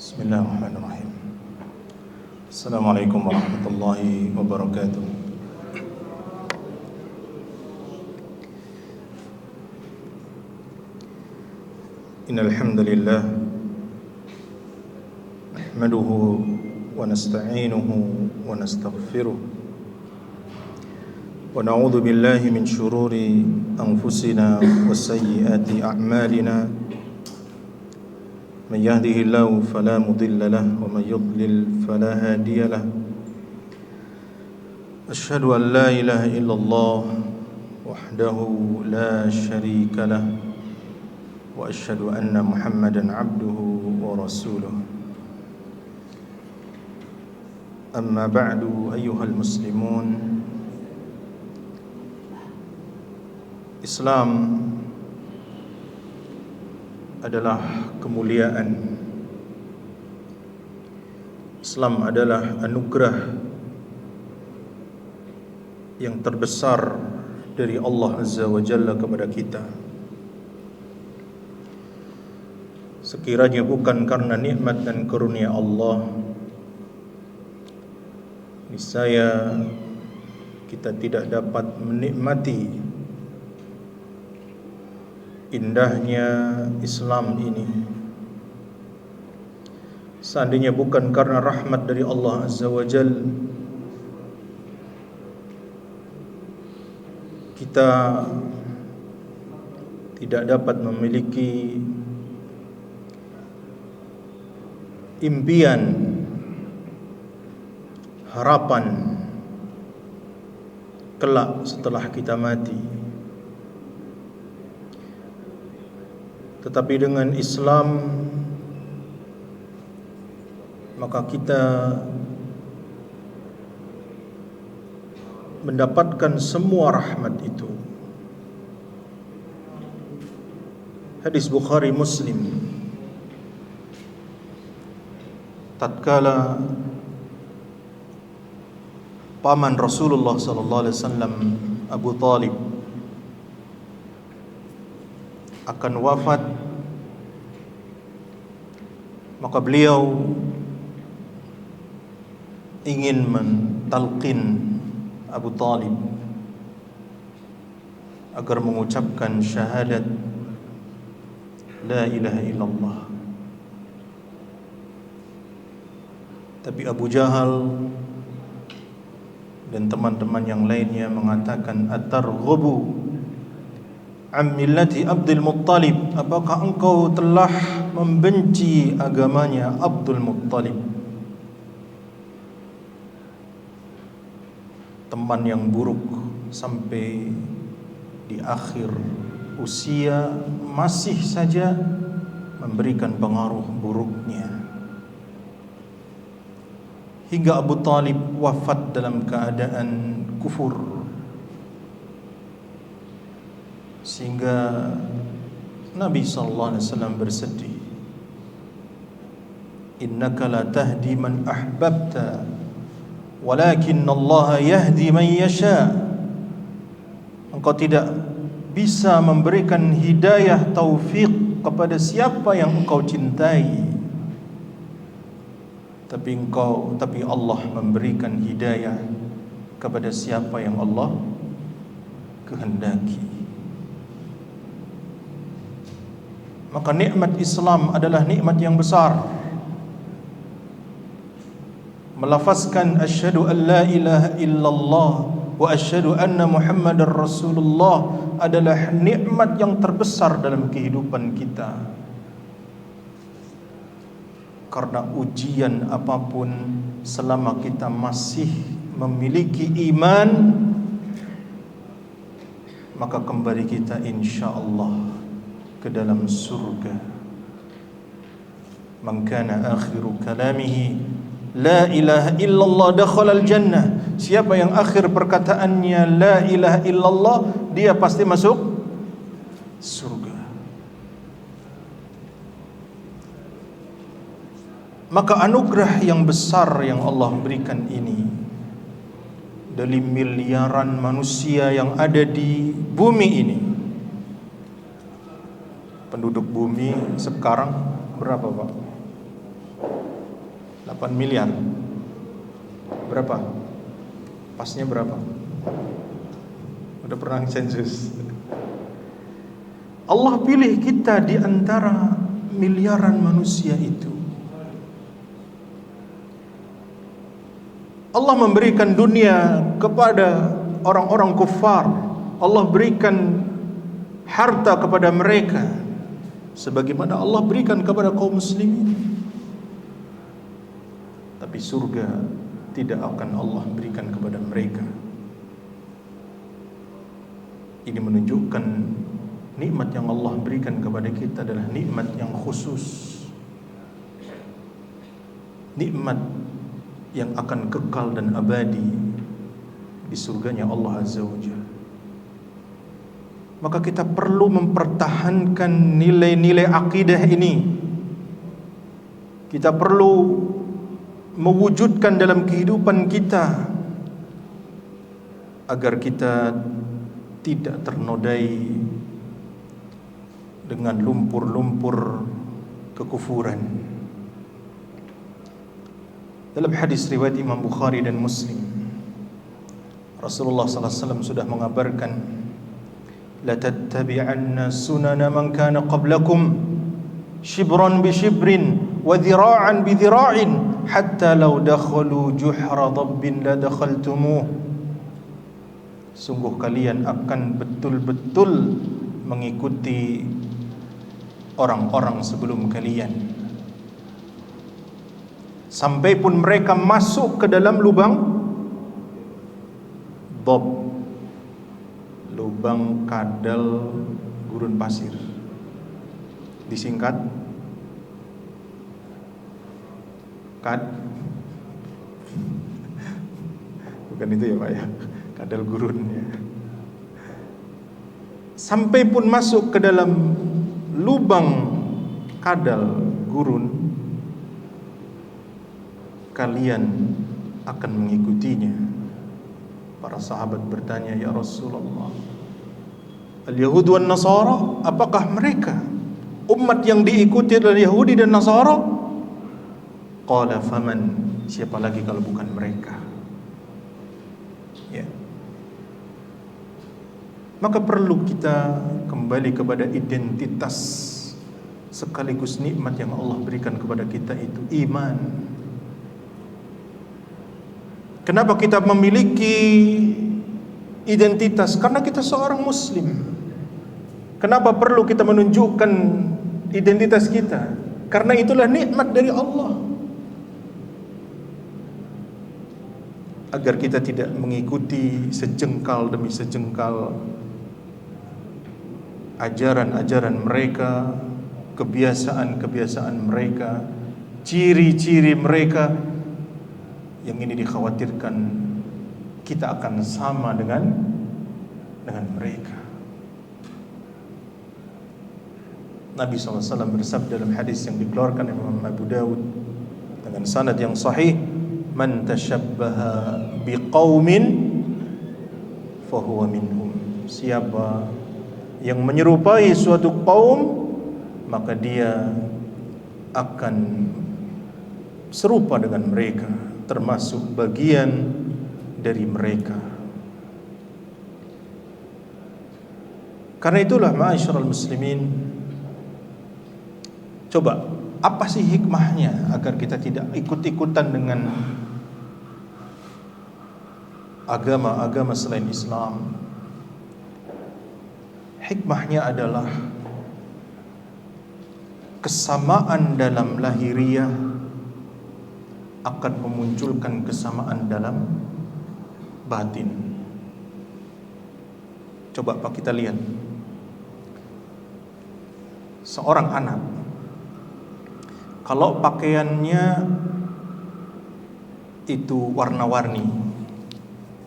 Bismillahirrahmanirrahim. Assalamualaikum warahmatullahi wabarakatuh. Innal hamdalillah nahmaduhu wa nasta'inuhu wa nastaghfiruh wa na'udzu billahi min shururi anfusina wa sayyiati a'malina. من يهده الله فلا مضل له ومن يضلل فلا هادي له. أشهد أن لا إله إلا الله وحده لا شريك له وأشهد أن محمدا عبده ورسوله. أما بعد أيها المسلمون، Islam adalah kemuliaan. Islam adalah anugerah yang terbesar dari Allah Azza wa Jalla kepada kita. Sekiranya bukan karena nikmat dan karunia Allah, niscaya kita tidak dapat menikmati indahnya Islam ini. Seandainya bukan karena rahmat dari Allah Azza wa Jalla, kita tidak dapat memiliki impian, harapan kelak setelah kita mati. Tetapi dengan Islam, maka kita mendapatkan semua rahmat itu. Hadis Bukhari Muslim, tatkala paman Rasulullah sallallahu alaihi wasallam Abu Talib akan wafat, maka beliau ingin mentalqin Abu Talib agar mengucapkan syahadat la ilaha illallah. Tapi Abu Jahal dan teman-teman yang lainnya mengatakan, atarghabu an millati Abdul Muttalib, apakah engkau telah membenci agamanya Abdul Muttalib? Teman yang buruk sampai di akhir usia masih saja memberikan pengaruh buruknya, hingga Abu Talib wafat dalam keadaan kufur. Sehingga Nabi sallallahu alaihi wasallam bersedih, innaka la tahdi man ahbabta walakin Allah yahdi man yasha. Engkau tidak bisa memberikan hidayah taufik kepada siapa yang engkau cintai, tapi Allah memberikan hidayah kepada siapa yang Allah kehendaki. Maka nikmat Islam adalah nikmat yang besar. Melafazkan asyhadu an la ilaha illallah wa asyhadu anna Muhammadar Rasulullah adalah nikmat yang terbesar dalam kehidupan kita. Karena ujian apapun, selama kita masih memiliki iman, maka kembali kita insyaallah ke dalam surga. Man kana akhiru kalamihi la ilaha illallah dakhala al-jannah. Siapa yang akhir perkataannya la ilaha illallah, dia pasti masuk surga. Maka anugerah yang besar yang Allah berikan ini, dari miliaran manusia yang ada di bumi ini, penduduk bumi sekarang berapa Pak? 8 miliar. Berapa? Pasnya berapa? Udah pernah sensus? Allah pilih kita di antara miliaran manusia itu. Allah memberikan dunia kepada orang-orang kufar. Allah berikan harta kepada mereka sebagaimana Allah berikan kepada kaum muslimin. Tapi surga tidak akan Allah berikan kepada mereka. Ini menunjukkan nikmat yang Allah berikan kepada kita adalah nikmat yang khusus, nikmat yang akan kekal dan abadi di surganya Allah Azza wa Jalla. Maka kita perlu mempertahankan nilai-nilai akidah ini. Kita perlu mewujudkan dalam kehidupan kita agar kita tidak ternodai dengan lumpur-lumpur kekufuran. Dalam hadis riwayat Imam Bukhari dan Muslim, Rasulullah SAW sudah mengabarkan, la tattabi'anna sunana man kana qablakum shibran bi shibrin wa dhira'an bi dhira'in hatta law dakhalu juhra dhabbin la dakhaltumuh. Sungguh kalian akan betul-betul mengikuti orang-orang sebelum kalian, sampai pun mereka masuk ke dalam lubang dhab, lubang kadal gurun pasir, disingkat bukan itu ya Pak ya, kadal gurun ya. Sampai pun masuk ke dalam lubang kadal gurun, kalian akan mengikutinya. Para sahabat bertanya, ya Rasulullah, al-Yahud wan Nasara, apakah mereka umat yang diikuti oleh Yahudi dan Nasara? Qala faman, siapa lagi kalau bukan mereka? Ya. Maka perlu kita kembali kepada identitas sekaligus nikmat yang Allah berikan kepada kita, itu iman. Kenapa kita memiliki identitas? Karena kita seorang muslim. Kenapa perlu kita menunjukkan identitas kita? Karena itulah nikmat dari Allah. Agar kita tidak mengikuti sejengkal demi sejengkal ajaran-ajaran mereka, kebiasaan-kebiasaan mereka, ciri-ciri mereka, yang ini dikhawatirkan kita akan sama dengan mereka. Nabi SAW bersabda dalam hadis yang dikeluarkan Imam Abu Dawud dengan sanad yang sahih, man tashabbaha biqaumin fahuwa minhum. Siapa yang menyerupai suatu kaum, maka dia akan serupa dengan mereka, termasuk bagian dari mereka. Karena itulah ma'asyiral muslimin, coba apa sih hikmahnya agar kita tidak ikut-ikutan dengan agama-agama selain Islam? Hikmahnya adalah kesamaan dalam lahiriah akan memunculkan kesamaan dalam batin. Coba Pak, kita lihat seorang anak, kalau pakaiannya itu warna-warni,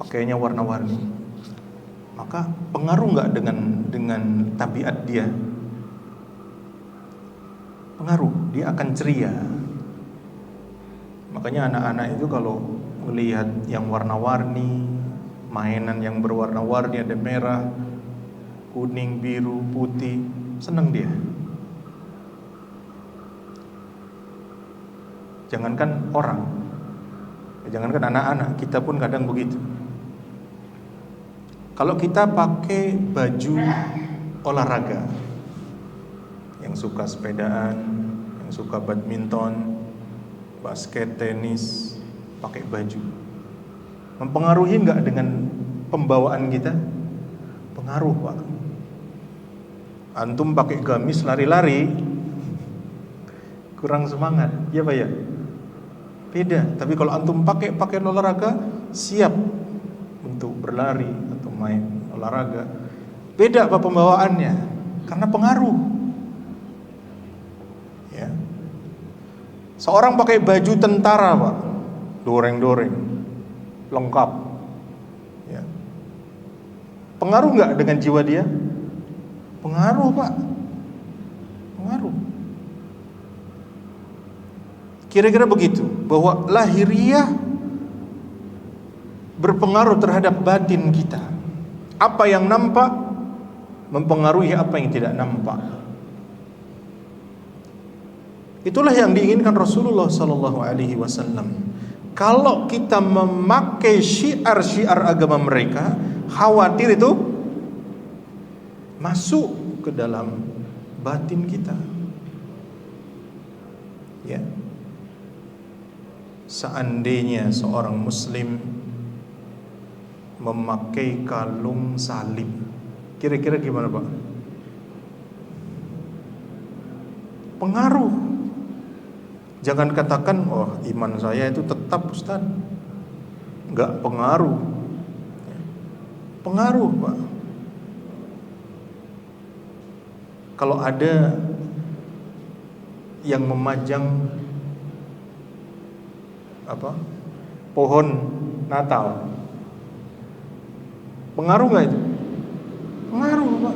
pakaiannya warna-warni, maka pengaruh nggak dengan tabiat dia? Pengaruh, dia akan ceria. Makanya anak-anak itu kalau melihat yang warna-warni, mainan yang berwarna-warni, ada merah, kuning, biru, putih, senang dia. Jangankan orang, jangankan anak-anak, kita pun kadang begitu. Kalau kita pakai baju olahraga, yang suka sepedaan, yang suka badminton, basket, tenis, pakai baju, mempengaruhi nggak dengan pembawaan kita? Pengaruh, Pak. Antum pakai gamis lari-lari, kurang semangat, ya Pak ya? Beda. Tapi kalau antum pakai pakaian olahraga, siap untuk berlari atau main olahraga, beda Pak pembawaannya, karena pengaruh. Ya. Seorang pakai baju tentara, Pak, doreng-doreng, lengkap. Ya. Pengaruh nggak dengan jiwa dia? Pengaruh, Pak. Pengaruh. Kira-kira begitu, bahwa lahiriah berpengaruh terhadap batin kita. Apa yang nampak mempengaruhi apa yang tidak nampak. Itulah yang diinginkan Rasulullah sallallahu alaihi wasallam. Kalau kita memakai syiar-syiar agama mereka, khawatir itu masuk ke dalam batin kita. Ya. Seandainya seorang muslim memakai kalung salib, kira-kira gimana, Pak? Pengaruh. Jangan katakan, oh iman saya itu tetap, Ustaz. Enggak pengaruh. Pengaruh, Pak. Kalau ada yang memajang pohon Natal, pengaruh nggak itu? Pengaruh, Pak.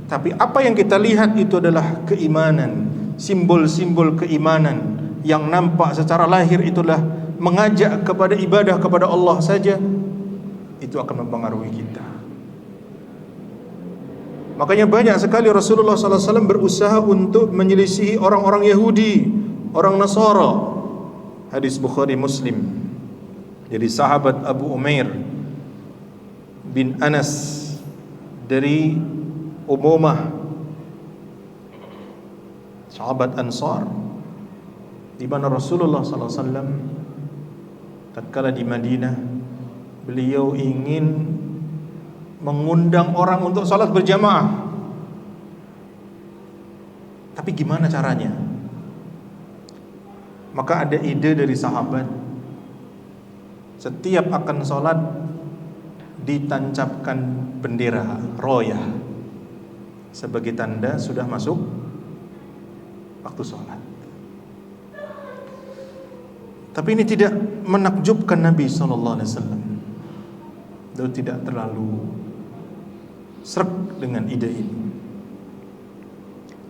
Tapi apa yang kita lihat itu adalah keimanan, simbol-simbol keimanan yang nampak secara lahir itulah mengajak kepada ibadah kepada Allah saja, itu akan mempengaruhi kita. Makanya banyak sekali Rasulullah SAW berusaha untuk menyelisihi orang-orang Yahudi, orang Nasara. Hadis Bukhari Muslim. Jadi sahabat Abu Umair bin Anas dari Umumah, sahabat Ansar, di mana Rasulullah SAW tatkala di Madinah, beliau ingin mengundang orang untuk salat berjamaah. Tapi gimana caranya? Maka ada ide dari sahabat, setiap akan salat ditancapkan bendera royah sebagai tanda sudah masuk waktu salat. Tapi ini tidak menakjubkan Nabi SAW. Beliau tidak terlalu srek dengan ide ini.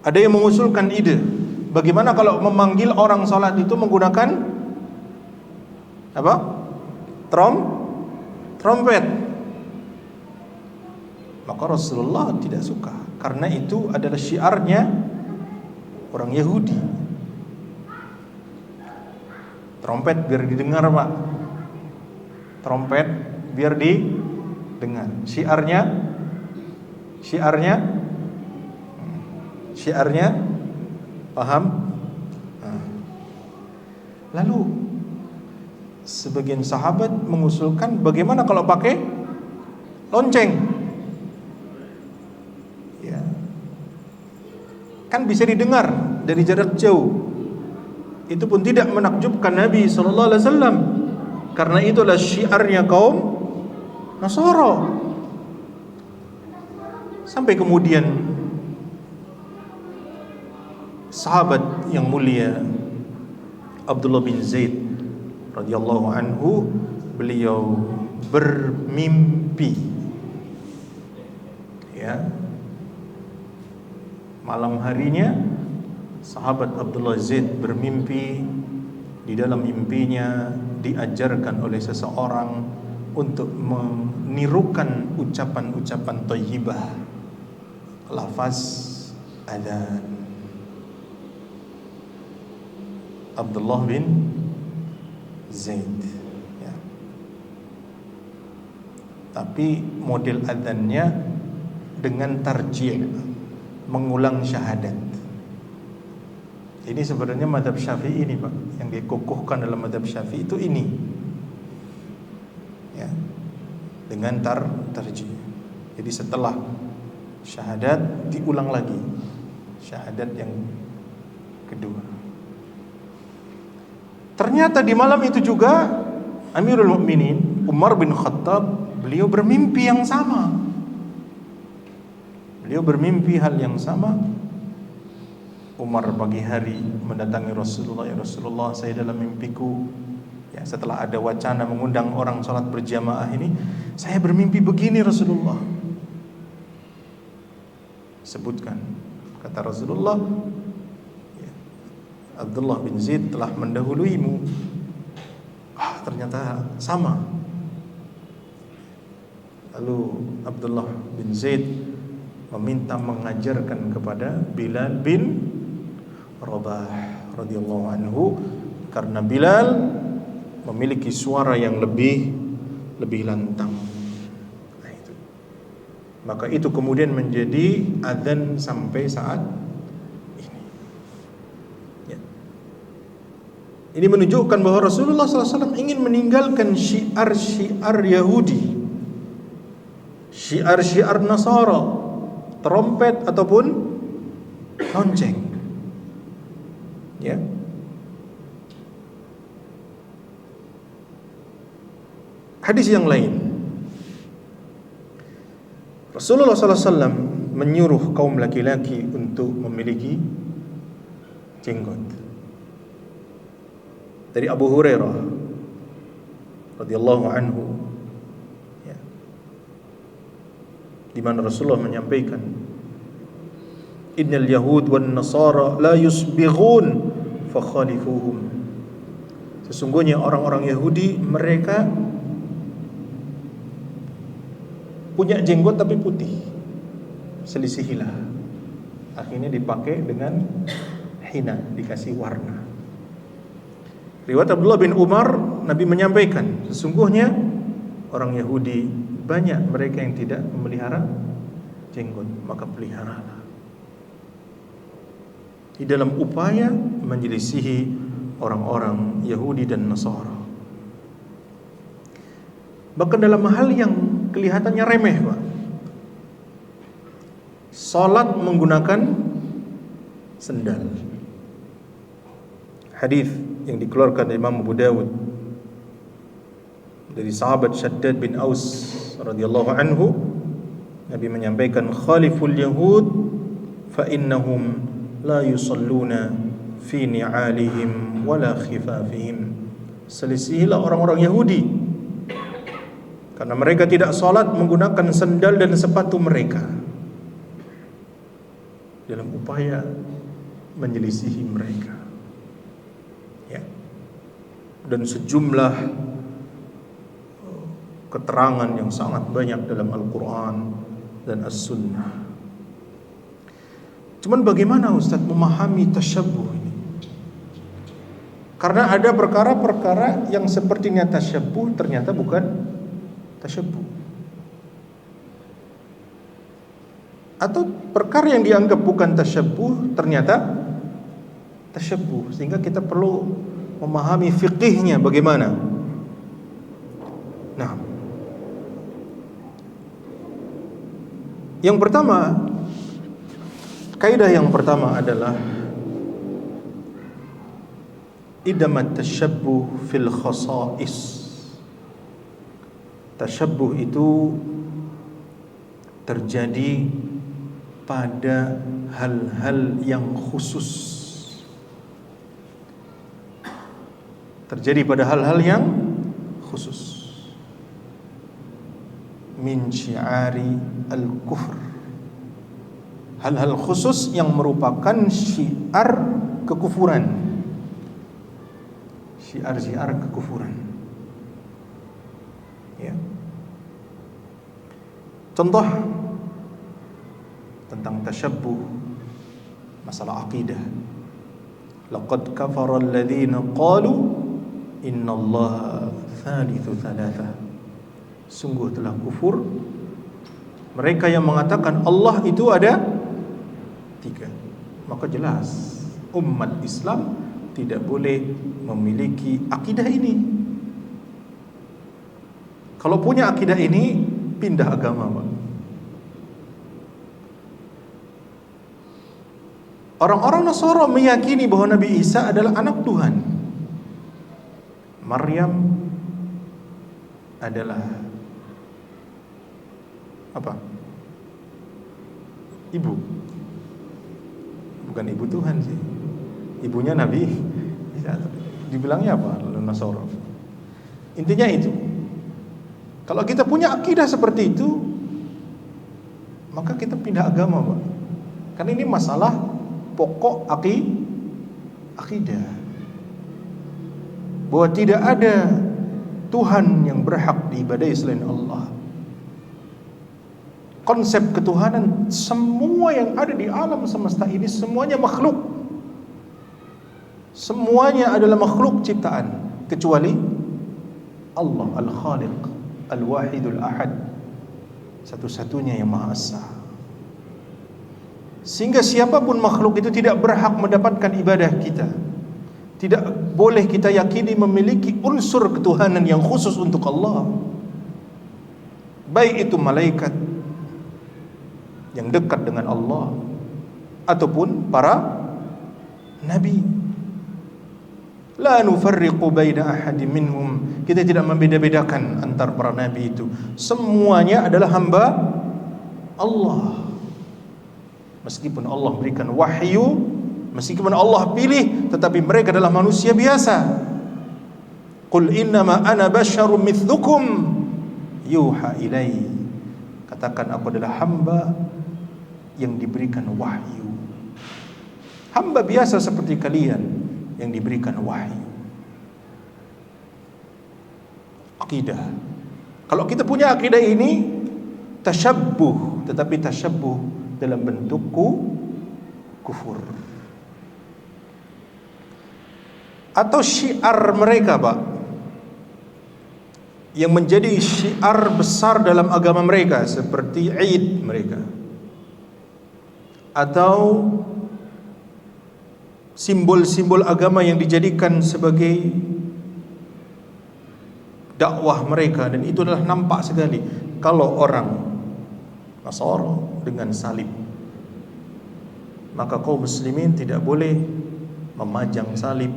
Ada yang mengusulkan ide, bagaimana kalau memanggil orang salat itu menggunakan apa? Trompet. Maka Rasulullah tidak suka, karena itu adalah syiarnya orang Yahudi. Trompet biar didengar, Pak. Trompet biar didengar. Syiarnya paham? Lalu sebagian sahabat mengusulkan, bagaimana kalau pakai lonceng? Ya. Kan bisa didengar dari jarak jauh. Itu pun tidak menakjubkan Nabi SAW, karena itulah syiarnya kaum Nasara. Sampai kemudian sahabat yang mulia Abdullah bin Zaid radhiyallahu anhu, beliau bermimpi, ya, malam harinya sahabat Abdullah Zaid bermimpi. Di dalam mimpinya diajarkan oleh seseorang untuk menirukan ucapan-ucapan thayyibah, lafaz adzan. Abdullah bin Zaid, ya. Tapi model adzannya dengan tarjih, mengulang syahadat. Ini sebenarnya mazhab Syafi'i ini, Pak, yang dikukuhkan dalam mazhab Syafi'i itu ini, ya, dengan tarjih. Jadi setelah syahadat diulang lagi syahadat yang kedua. Ternyata di malam itu juga Amirul Mukminin Umar bin Khattab, beliau bermimpi yang sama. Beliau bermimpi hal yang sama. Umar pagi hari mendatangi Rasulullah, ya Rasulullah, saya dalam mimpiku, ya, setelah ada wacana mengundang orang sholat berjamaah ini, saya bermimpi begini Rasulullah. Sebutkan, kata Rasulullah, ya, Abdullah bin Zaid telah mendahuluimu. Ternyata sama. Lalu Abdullah bin Zaid meminta mengajarkan kepada Bilal bin Rabah radhiyallahu anhu, karena Bilal memiliki suara yang lebih lantang. Nah, itu. Maka itu kemudian menjadi adzan sampai saat ini. Ya. Ini menunjukkan bahwa Rasulullah SAW ingin meninggalkan syiar-syiar Yahudi, syiar-syiar Nasara, trompet ataupun lonceng. Ya. Hadis yang lain, Rasulullah SAW menyuruh kaum laki-laki untuk memiliki jenggot. Dari Abu Hurairah radhiyallahu anhu, ya, di mana Rasulullah menyampaikan, innal yahud wan nasara la yusbighun fakhalifuhum. Sesungguhnya orang-orang Yahudi mereka punya jenggot tapi putih, selisihilah. Akhirnya dipakai dengan hina, dikasih warna. Riwayat Abdullah bin Umar, Nabi menyampaikan, sesungguhnya orang Yahudi banyak mereka yang tidak memelihara jenggot, maka peliharalah. Di dalam upaya menyelisihi orang-orang Yahudi dan Nasara. Bahkan dalam hal yang kelihatannya remeh, Pak, salat menggunakan sendal. Hadis yang dikeluarkan dari Imam Abu Dawud dari sahabat Shaddad bin Aus radhiyallahu anhu, Nabi menyampaikan, khaliful yahud fa innahum la yusalluna fi ni'alihim wala khifafihim. Selisihilah orang-orang Yahudi, karena mereka tidak salat menggunakan sendal dan sepatu mereka, dalam upaya menyelisihi mereka. Ya. Dan sejumlah keterangan yang sangat banyak dalam Al-Quran dan As-Sunnah. Cuman bagaimana Ustaz memahami tasyabbuh ini? Karena ada perkara-perkara yang sepertinya tasyabbuh ternyata bukan tasyabbuh. Atau perkara yang dianggap bukan tasyabbuh ternyata tasyabbuh, sehingga kita perlu memahami fiqihnya bagaimana. Nah, yang pertama, kaidah yang pertama adalah idamat tasyabbuh fil khasa'is. Tasyabbuh itu terjadi pada hal-hal yang khusus. Terjadi pada hal-hal yang khusus. Min syiari al-kufr. Hal-hal khusus yang merupakan syiar kekufuran. Syiar-syiar kekufuran. Ya. Contoh tentang tasyabbuh, masalah akidah. Laqad kafara alladhina qalu innallaha thalithu thalathah. Sungguh telah kufur mereka yang mengatakan Allah itu ada tiga. Maka jelas umat Islam tidak boleh memiliki akidah ini. Kalau punya akidah ini, pindah agama, Pak. Orang-orang Nasara meyakini bahwa Nabi Isa adalah anak Tuhan. Maryam adalah apa? Ibu. Bukan ibu Tuhan sih. Ibunya Nabi Isa. Dibilangnya apa? Nasara. Intinya itu. Kalau kita punya akidah seperti itu, maka kita pindah agama, Pak. Karena ini masalah pokok akidah. Bahwa tidak ada Tuhan yang berhak diibadahi selain Allah. Konsep ketuhanan, semua yang ada di alam semesta ini semuanya makhluk. Semuanya adalah makhluk ciptaan kecuali Allah Al-Khaliq Al-Wahidul Ahad, satu-satunya yang Maha Esa. Sehingga siapapun makhluk itu tidak berhak mendapatkan ibadah kita. Tidak boleh kita yakini memiliki unsur ketuhanan yang khusus untuk Allah. Baik itu malaikat yang dekat dengan Allah ataupun para nabi. La nufarriqu baina ahadin minhum. Kita tidak membeda-bedakan antar para nabi itu. Semuanya adalah hamba Allah. Meskipun Allah berikan wahyu, meskipun Allah pilih, tetapi mereka adalah manusia biasa. Qul innama ana basyarum mithlukum yuha ilai. Katakan aku adalah hamba yang diberikan wahyu. Hamba biasa seperti kalian yang diberikan wahyu. Akidah. Kalau kita punya akidah ini, tasyabbuh, tetapi tasyabbuh dalam bentuk kufur. Atau syiar mereka, Pak, yang menjadi syiar besar dalam agama mereka, seperti Eid mereka, atau simbol-simbol agama yang dijadikan sebagai dakwah mereka. Dan itu adalah nampak sekali kalau orang Nasara dengan salib, maka kaum muslimin tidak boleh memajang salib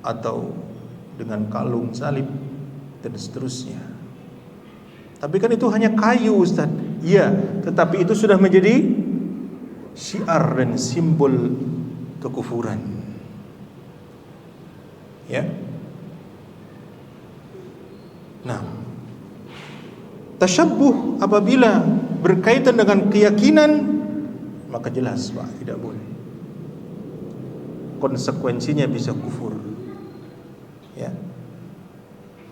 atau dengan kalung salib dan seterusnya. Tapi kan itu hanya kayu, Ustaz. Iya, tetapi itu sudah menjadi syiar dan simbol kekufuran. Ya. Nah, tasyabbuh apabila berkaitan dengan keyakinan, maka jelas, Pak, tidak boleh. Konsekuensinya bisa kufur. Ya.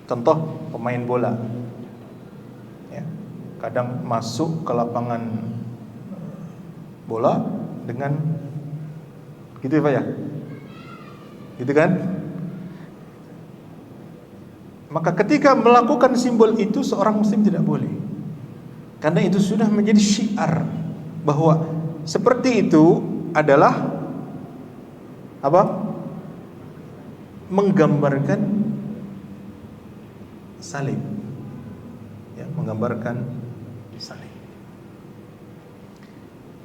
Contoh pemain bola. Ya. Kadang masuk ke lapangan bola dengan gitu ya, Pak ya? Gitu kan? Maka ketika melakukan simbol itu, seorang muslim tidak boleh. Karena itu sudah menjadi syiar bahwa seperti itu adalah apa? Menggambarkan salib. Ya, menggambarkan salib.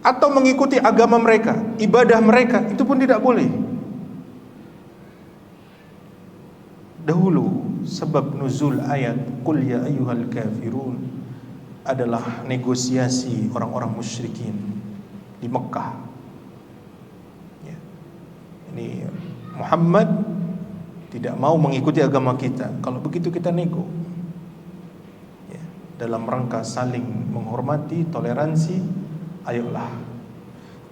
Atau mengikuti agama mereka, ibadah mereka, itu pun tidak boleh. Dahulu sebab nuzul ayat Qul ya ayyuhal kafirun adalah negosiasi orang-orang musyrikin di Mekah. Ya. Ini Muhammad tidak mau mengikuti agama kita. Kalau begitu kita nego. Ya. Dalam rangka saling menghormati, toleransi, ayolah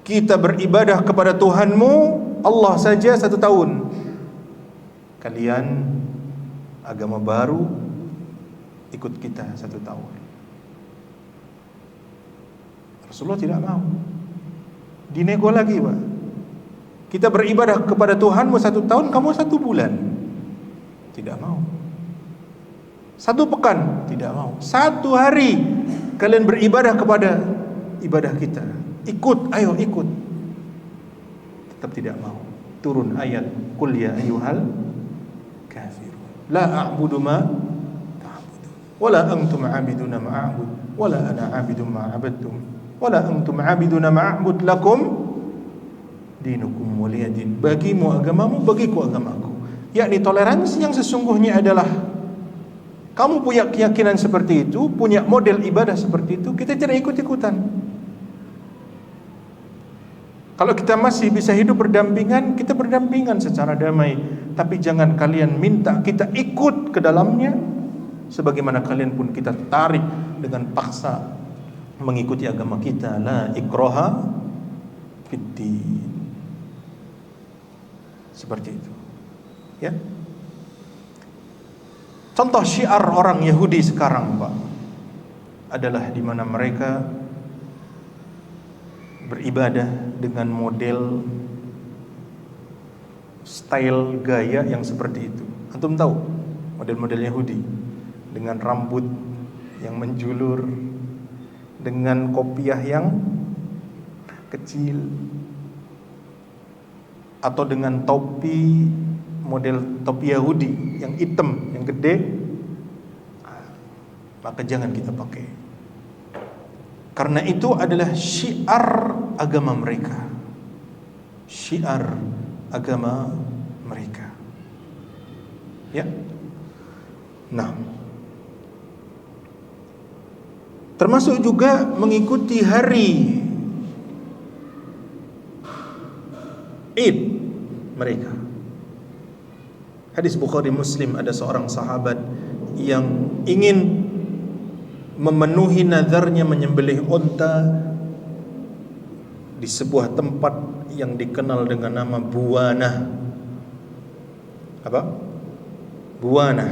kita beribadah kepada Tuhanmu Allah saja 1 tahun. Kalian agama baru ikut kita 1 tahun. Rasulullah tidak mau. Dinego lagi, Pak. Kita beribadah kepada Tuhanmu 1 tahun, kamu 1 bulan. Tidak mau. 1 pekan, tidak mau. 1 hari kalian beribadah kepada ibadah kita. Ikut, ayo ikut. Tetap tidak mau. Turun ayat, Qul ya ayyuhal kafirun la a'budu ma ta'budun wala antum 'abiduna ma a'bud wala ana 'abidun ma 'abadtum wala antum 'abiduna ma a'bud lakum dinukum waliyadin. Bagimu agamamu, bagiku agamaku. Yakni toleransi yang sesungguhnya adalah kamu punya keyakinan seperti itu, punya model ibadah seperti itu, kita tidak ikut-ikutan. Kalau kita masih bisa hidup berdampingan, kita berdampingan secara damai. Tapi jangan kalian minta kita ikut ke dalamnya, sebagaimana kalian pun kita tarik dengan paksa mengikuti agama kita. La ikraha fiddin. Seperti itu. Ya. Contoh syiar orang Yahudi sekarang, Pak, adalah di mana mereka beribadah dengan model style gaya yang seperti itu. Antum tahu model-model Yahudi dengan rambut yang menjulur, dengan kopiah yang kecil, atau dengan topi model topi Yahudi yang hitam, yang gede. Maka jangan kita pakai. Karena itu adalah syiar agama mereka. Syiar agama mereka. Ya. Nah, termasuk juga mengikuti hari Id mereka. Hadis Bukhari Muslim, ada seorang sahabat yang ingin memenuhi nazarnya menyembelih unta di sebuah tempat yang dikenal dengan nama Buwanah. Apa? Buwanah.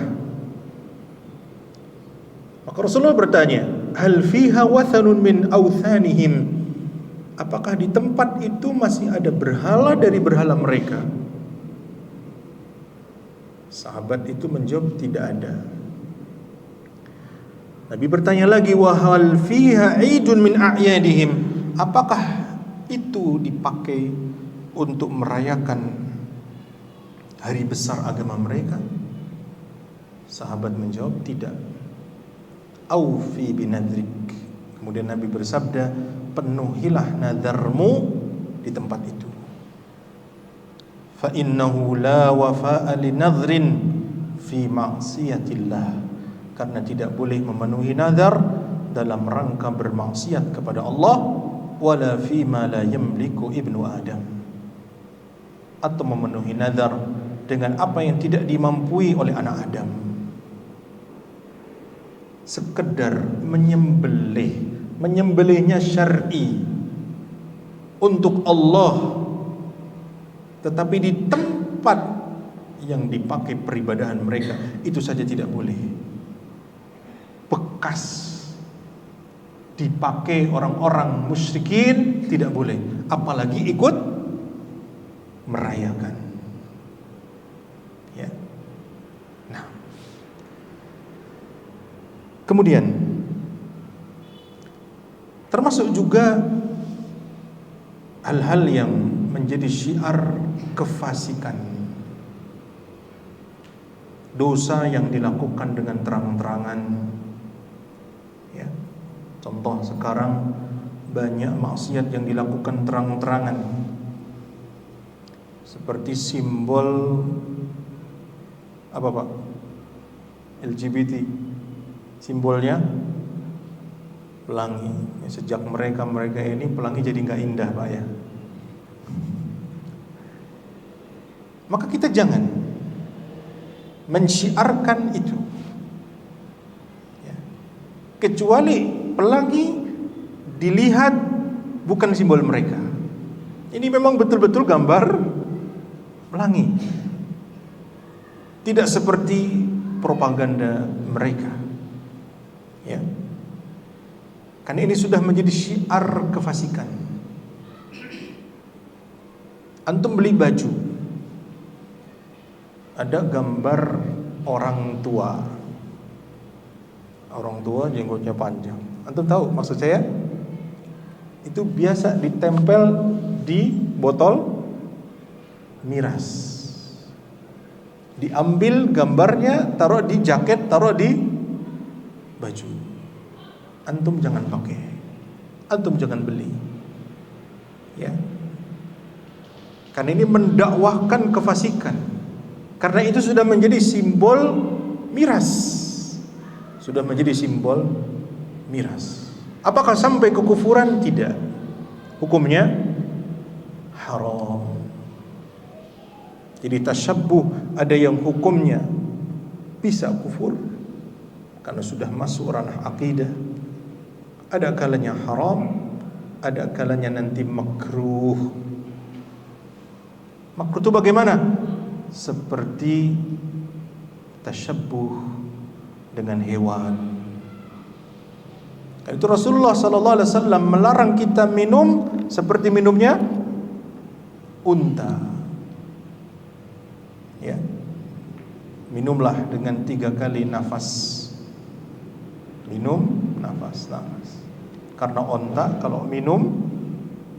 Maka Rasulullah bertanya, hal fiha wathanun min awthanihim? Apakah di tempat itu masih ada berhala dari berhala mereka? Sahabat itu menjawab, tidak ada. Nabi bertanya lagi, wa hal fiha 'idun min a'yadihim? Apakah itu dipakai untuk merayakan hari besar agama mereka? Sahabat menjawab, tidak. Aufi binadrik. Kemudian Nabi bersabda, penuhilah nadarmu di tempat itu. Fa innahu la wafa'a li nadhrin fi ma'siyatillah. Karena tidak boleh memenuhi nazar dalam rangka bermaksiat kepada Allah, wala fima la yamliku ibnu Adam, atau memenuhi nazar dengan apa yang tidak dimampui oleh anak Adam. Sekedar menyembelihnya syar'i untuk Allah, tetapi di tempat yang dipakai peribadahan mereka, itu saja tidak boleh. Bekas dipakai orang-orang musyrikin tidak boleh, apalagi ikut merayakan. Ya. Nah, kemudian termasuk juga hal-hal yang menjadi syiar kefasikan, dosa yang dilakukan dengan terang-terangan. Ya. Contoh sekarang banyak maksiat yang dilakukan terang-terangan, seperti simbol apa Pak? LGBT. Simbolnya pelangi. Sejak mereka ini pelangi jadi nggak indah Pak ya. Maka kita jangan mensyiarkan itu, ya. Kecuali pelangi dilihat bukan simbol mereka. Ini memang betul-betul gambar pelangi, tidak seperti propaganda mereka, ya. Karena ini sudah menjadi syiar kefasikan. Antum beli baju, ada gambar orang tua jenggotnya panjang. Antum tahu maksud saya? Itu biasa ditempel di botol miras. Diambil gambarnya, taruh di jaket, taruh di baju. Antum jangan pakai, antum jangan beli, ya. Karena ini mendakwahkan kefasikan. Karena itu sudah menjadi simbol miras. Sudah menjadi simbol miras. Apakah sampai kekufuran? Tidak. Hukumnya haram. Jadi tasyabbuh ada yang hukumnya bisa kufur karena sudah masuk ranah akidah. Ada kalanya haram, ada kalanya nanti makruh. Makruh itu bagaimana? Seperti tasyabbuh dengan hewan. Itu Rasulullah sallallahu alaihi wasallam melarang kita minum seperti minumnya unta. Ya. Minumlah dengan 3 kali nafas. Minum, nafas. Karena unta kalau minum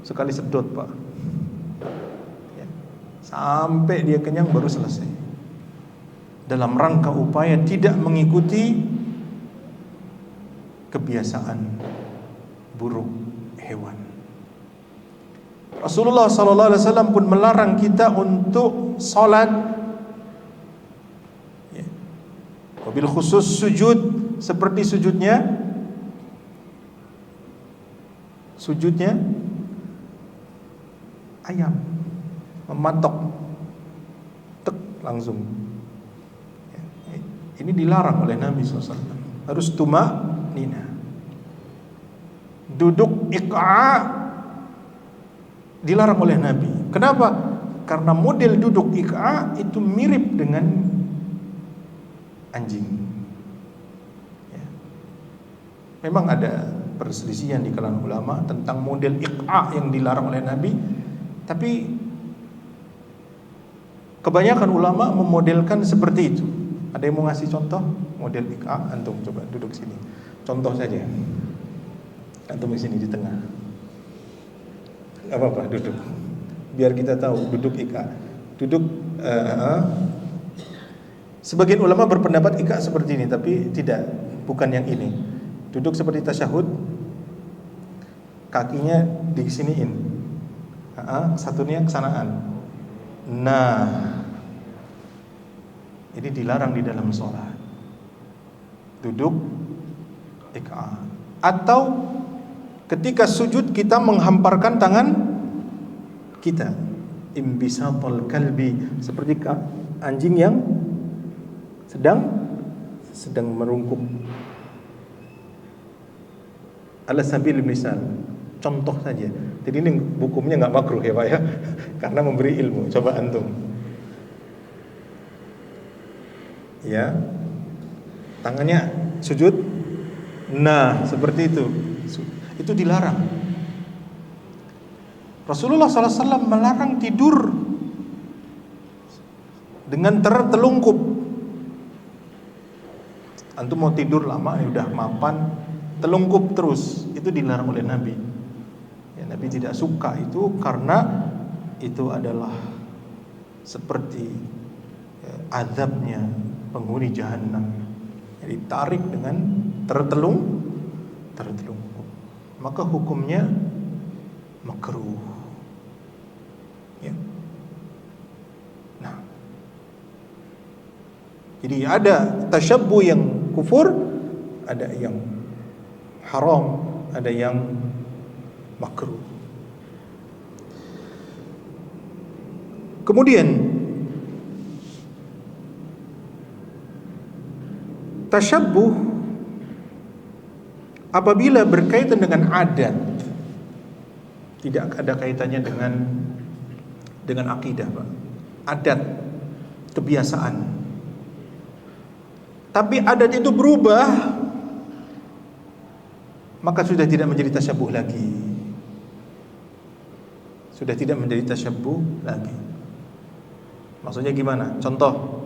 sekali sedot, Pak. Sampai dia kenyang baru selesai. Dalam rangka upaya tidak mengikuti kebiasaan buruk hewan. Rasulullah sallallahu alaihi wasallam pun melarang kita untuk salat, ya. Wabil khusus sujud, seperti sujudnya ayam, mematok, tek langsung. Ini dilarang oleh Nabi SAW. Harus tumanina. Duduk iqa dilarang oleh Nabi. Kenapa? Karena model duduk iqa itu mirip dengan anjing. Ya. Memang ada perselisihan di kalangan ulama tentang model iqa yang dilarang oleh Nabi, tapi kebanyakan ulama memodelkan seperti itu. Ada yang mau ngasih contoh model iqa? Antum coba duduk sini. Contoh saja. Antum di sini di tengah. Enggak apa-apa, duduk. Biar kita tahu duduk iqa. Duduk sebagian ulama berpendapat iqa seperti ini, tapi tidak, bukan yang ini. Duduk seperti tasyahud. Kakinya disiniin. Satunya kesanaan. Nah, ini dilarang di dalam sholat. Duduk iqa. Atau ketika sujud kita menghamparkan tangan kita, imbisatul kalbi, seperti anjing yang sedang merungkuk. Ala sabil misal, contoh saja. Jadi ini hukumnya nggak makruh ya Pak ya, karena memberi ilmu. Coba antum, ya, tangannya sujud, nah seperti itu dilarang. Rasulullah SAW melarang tidur dengan tertelungkup. Antum mau tidur lama, ya udah mapan, telungkup terus, itu dilarang oleh Nabi. Ya, Nabi tidak suka itu karena itu adalah seperti azabnya penghuni jahanam. Jadi tarik dengan tertelungkup. Maka hukumnya makruh. Ya. Nah, jadi ada tasyabbuh yang kufur, ada yang haram, ada yang makruh. Kemudian tasyabbuh apabila berkaitan dengan adat, tidak ada kaitannya dengan akidah, Pak. Adat, kebiasaan. Tapi adat itu berubah, maka sudah tidak menjadi tasyabbuh lagi. Sudah tidak menjadi tasyabbuh lagi. Maksudnya gimana? Contoh,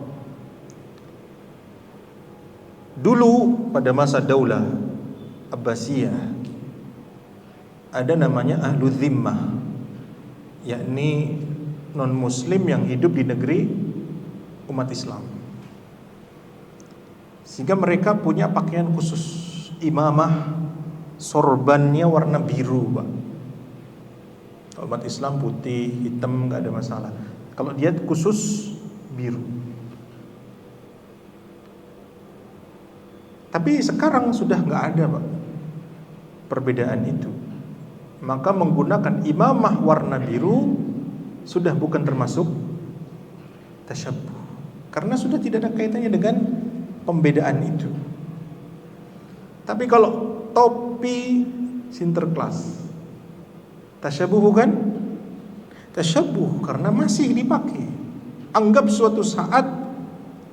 dulu pada masa Daulah Abbasiyah ada namanya ahlu zimmah, yakni non muslim yang hidup di negeri umat Islam. Sehingga mereka punya pakaian khusus, imamah sorbannya warna biru, Pak. Umat Islam putih, hitam nggak ada masalah. Kalau dia khusus biru. Tapi sekarang sudah nggak ada, Pak, perbedaan itu. Maka menggunakan imamah warna biru sudah bukan termasuk tasyabbuh, karena sudah tidak ada kaitannya dengan pembedaan itu. Tapi kalau topi Sinterklas, tasyabbuh bukan? Tasyabbuh karena masih dipakai. Anggap suatu saat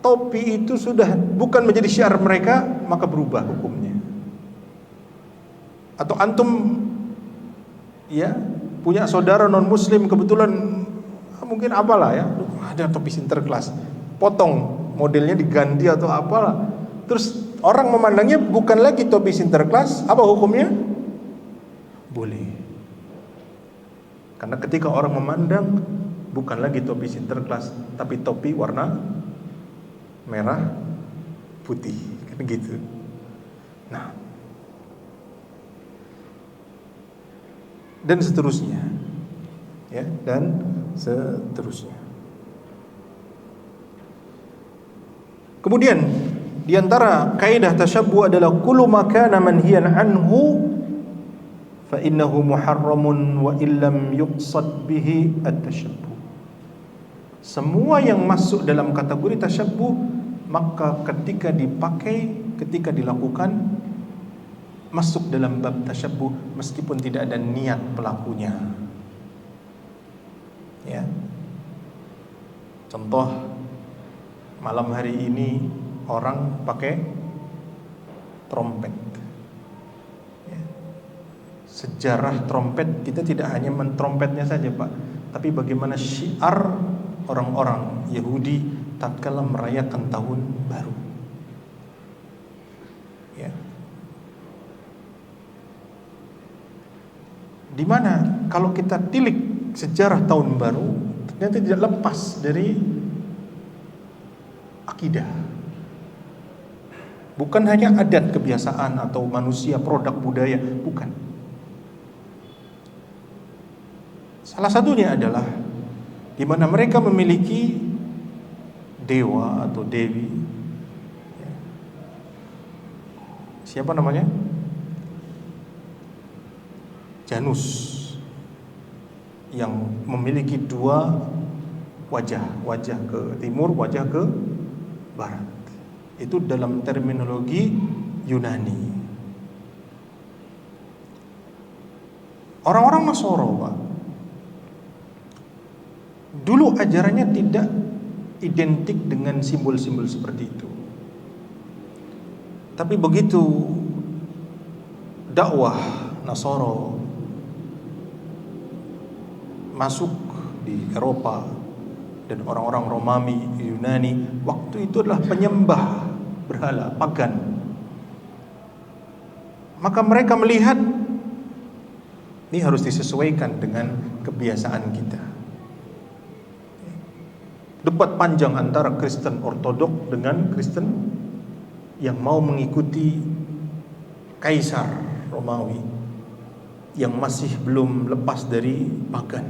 topi itu sudah bukan menjadi syiar mereka, maka berubah hukumnya. Atau antum ya punya saudara non muslim kebetulan mungkin apalah ya, ada topi Sinterklas, potong modelnya diganti atau apalah, terus orang memandangnya bukan lagi topi Sinterklas, apa hukumnya? Boleh. Karena ketika orang memandang bukan lagi topi Sinterklas, tapi topi warna merah putih, kan gitu. Nah, dan seterusnya, ya, dan seterusnya. Kemudian di antara kaidah tasyabbuh adalah kullu ma kana manhiyan anhu fa innahu muharramun wa illam yuqsad bihi at-tasyabbuh. Semua yang masuk dalam kategori tasyabbuh, maka ketika dipakai, ketika dilakukan, masuk dalam bab tasyabbuh meskipun tidak ada niat pelakunya. Ya. Contoh, malam hari ini orang pakai trompet. Ya. Sejarah trompet kita tidak hanya mentrompetnya saja, Pak, tapi bagaimana syiar orang-orang Yahudi tatkala merayakan tahun baru. Ya. Di mana kalau kita tilik sejarah tahun baru, ternyata tidak lepas dari akidah. Bukan hanya adat kebiasaan atau manusia produk budaya, bukan. Salah satunya adalah di mana mereka memiliki dewa atau dewi. Siapa namanya? Janus, yang memiliki dua wajah, wajah ke timur, wajah ke barat. Itu dalam terminologi Yunani. Orang-orang Nasoro, Pak, dulu ajarannya tidak identik dengan simbol-simbol seperti itu. Tapi begitu dakwah Nasoro masuk di Eropa dan orang-orang Romawi, Yunani, waktu itu adalah penyembah berhala, pagan. Maka mereka melihat ini harus disesuaikan dengan kebiasaan kita. Debat panjang antara Kristen Ortodok dengan Kristen yang mau mengikuti Kaisar Romawi yang masih belum lepas dari pagan.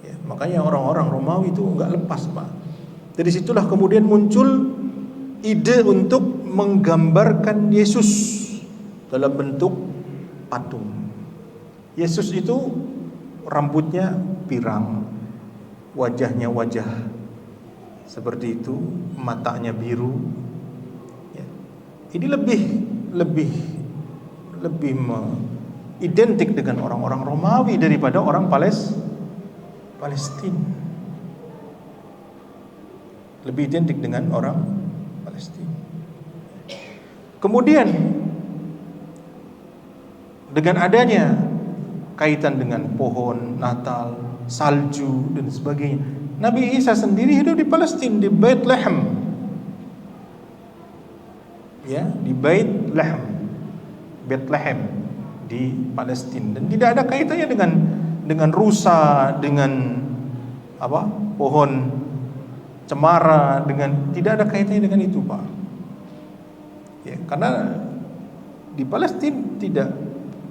Ya, makanya orang-orang Romawi itu nggak lepas, Pak. Dari situlah kemudian muncul ide untuk menggambarkan Yesus dalam bentuk patung. Yesus itu rambutnya pirang, wajahnya wajah seperti itu, matanya biru. Ya. Ini lebih identik dengan orang-orang Romawi daripada orang Palestina. Lebih identik dengan orang Palestina. Kemudian dengan adanya kaitan dengan pohon Natal, salju dan sebagainya. Nabi Isa sendiri hidup di Palestina, di Bethlehem. Ya, di Bethlehem di Palestina, dan tidak ada kaitannya dengan rusa, dengan apa? Pohon cemara, tidak ada kaitannya dengan itu, Pak. Ya, karena di Palestina tidak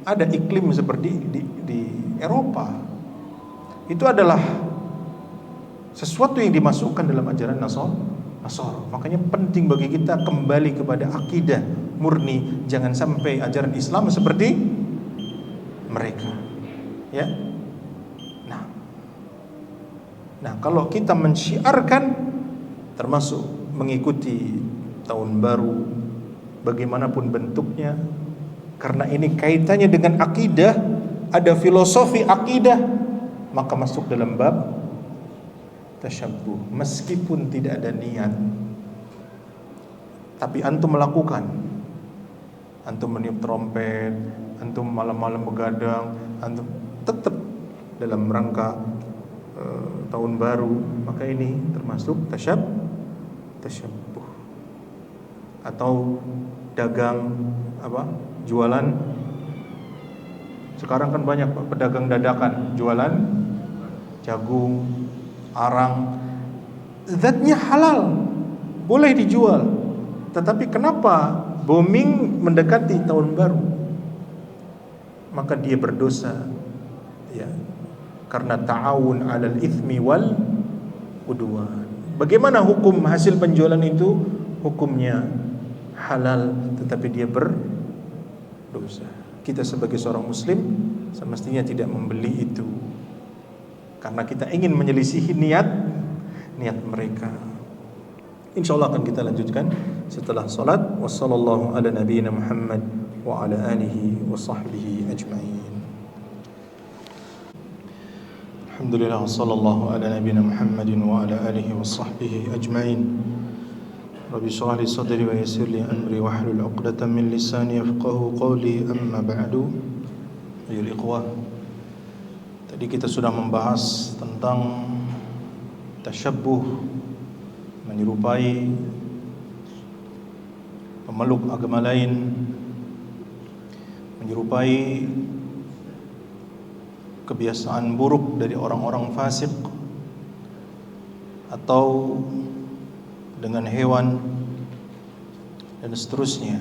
ada iklim seperti di Eropa. Itu adalah sesuatu yang dimasukkan dalam ajaran Nasara. Makanya penting bagi kita kembali kepada akidah murni, jangan sampai ajaran Islam seperti mereka. Ya. Nah, kalau kita mensyiarkan termasuk mengikuti tahun baru bagaimanapun bentuknya, karena ini kaitannya dengan akidah, ada filosofi akidah, maka masuk dalam bab tasyabbuh meskipun tidak ada niat. Tapi antum melakukan, antum meniup trompet, antum malam-malam begadang, antum tetap dalam rangka tahun baru, maka ini termasuk tasyabbuh. Atau dagang jualan. Sekarang kan banyak pedagang dadakan jualan jagung, arang, zatnya halal, boleh dijual. Tetapi kenapa booming mendekati tahun baru? Maka dia berdosa, ya, karena ta'awun 'alal itsmi wal udwan. Bagaimana hukum hasil penjualan itu? Hukumnya halal, tetapi dia berdosa. Kita sebagai seorang muslim semestinya tidak membeli itu, karena kita ingin menyelisihi niat mereka. Insyaallah akan kita lanjutkan setelah salat. Wassallallahu ala nabiyyina Muhammad wa ala alihi wa sahbihi ajma'in. Alhamdulillah, wassallallahu ala nabiyyina Muhammadin wa ala alihi wa sahbihi ajma'in. Rabbi shrah li sadri wa yassir li amri wahlul 'uqdatam min lisani yafqahu qawli, amma ba'du. Ayuhal ikhwah, tadi kita sudah membahas tentang tasyabbuh, menyerupai pemeluk agama lain, menyerupai kebiasaan buruk dari orang-orang fasik, atau dengan hewan dan seterusnya.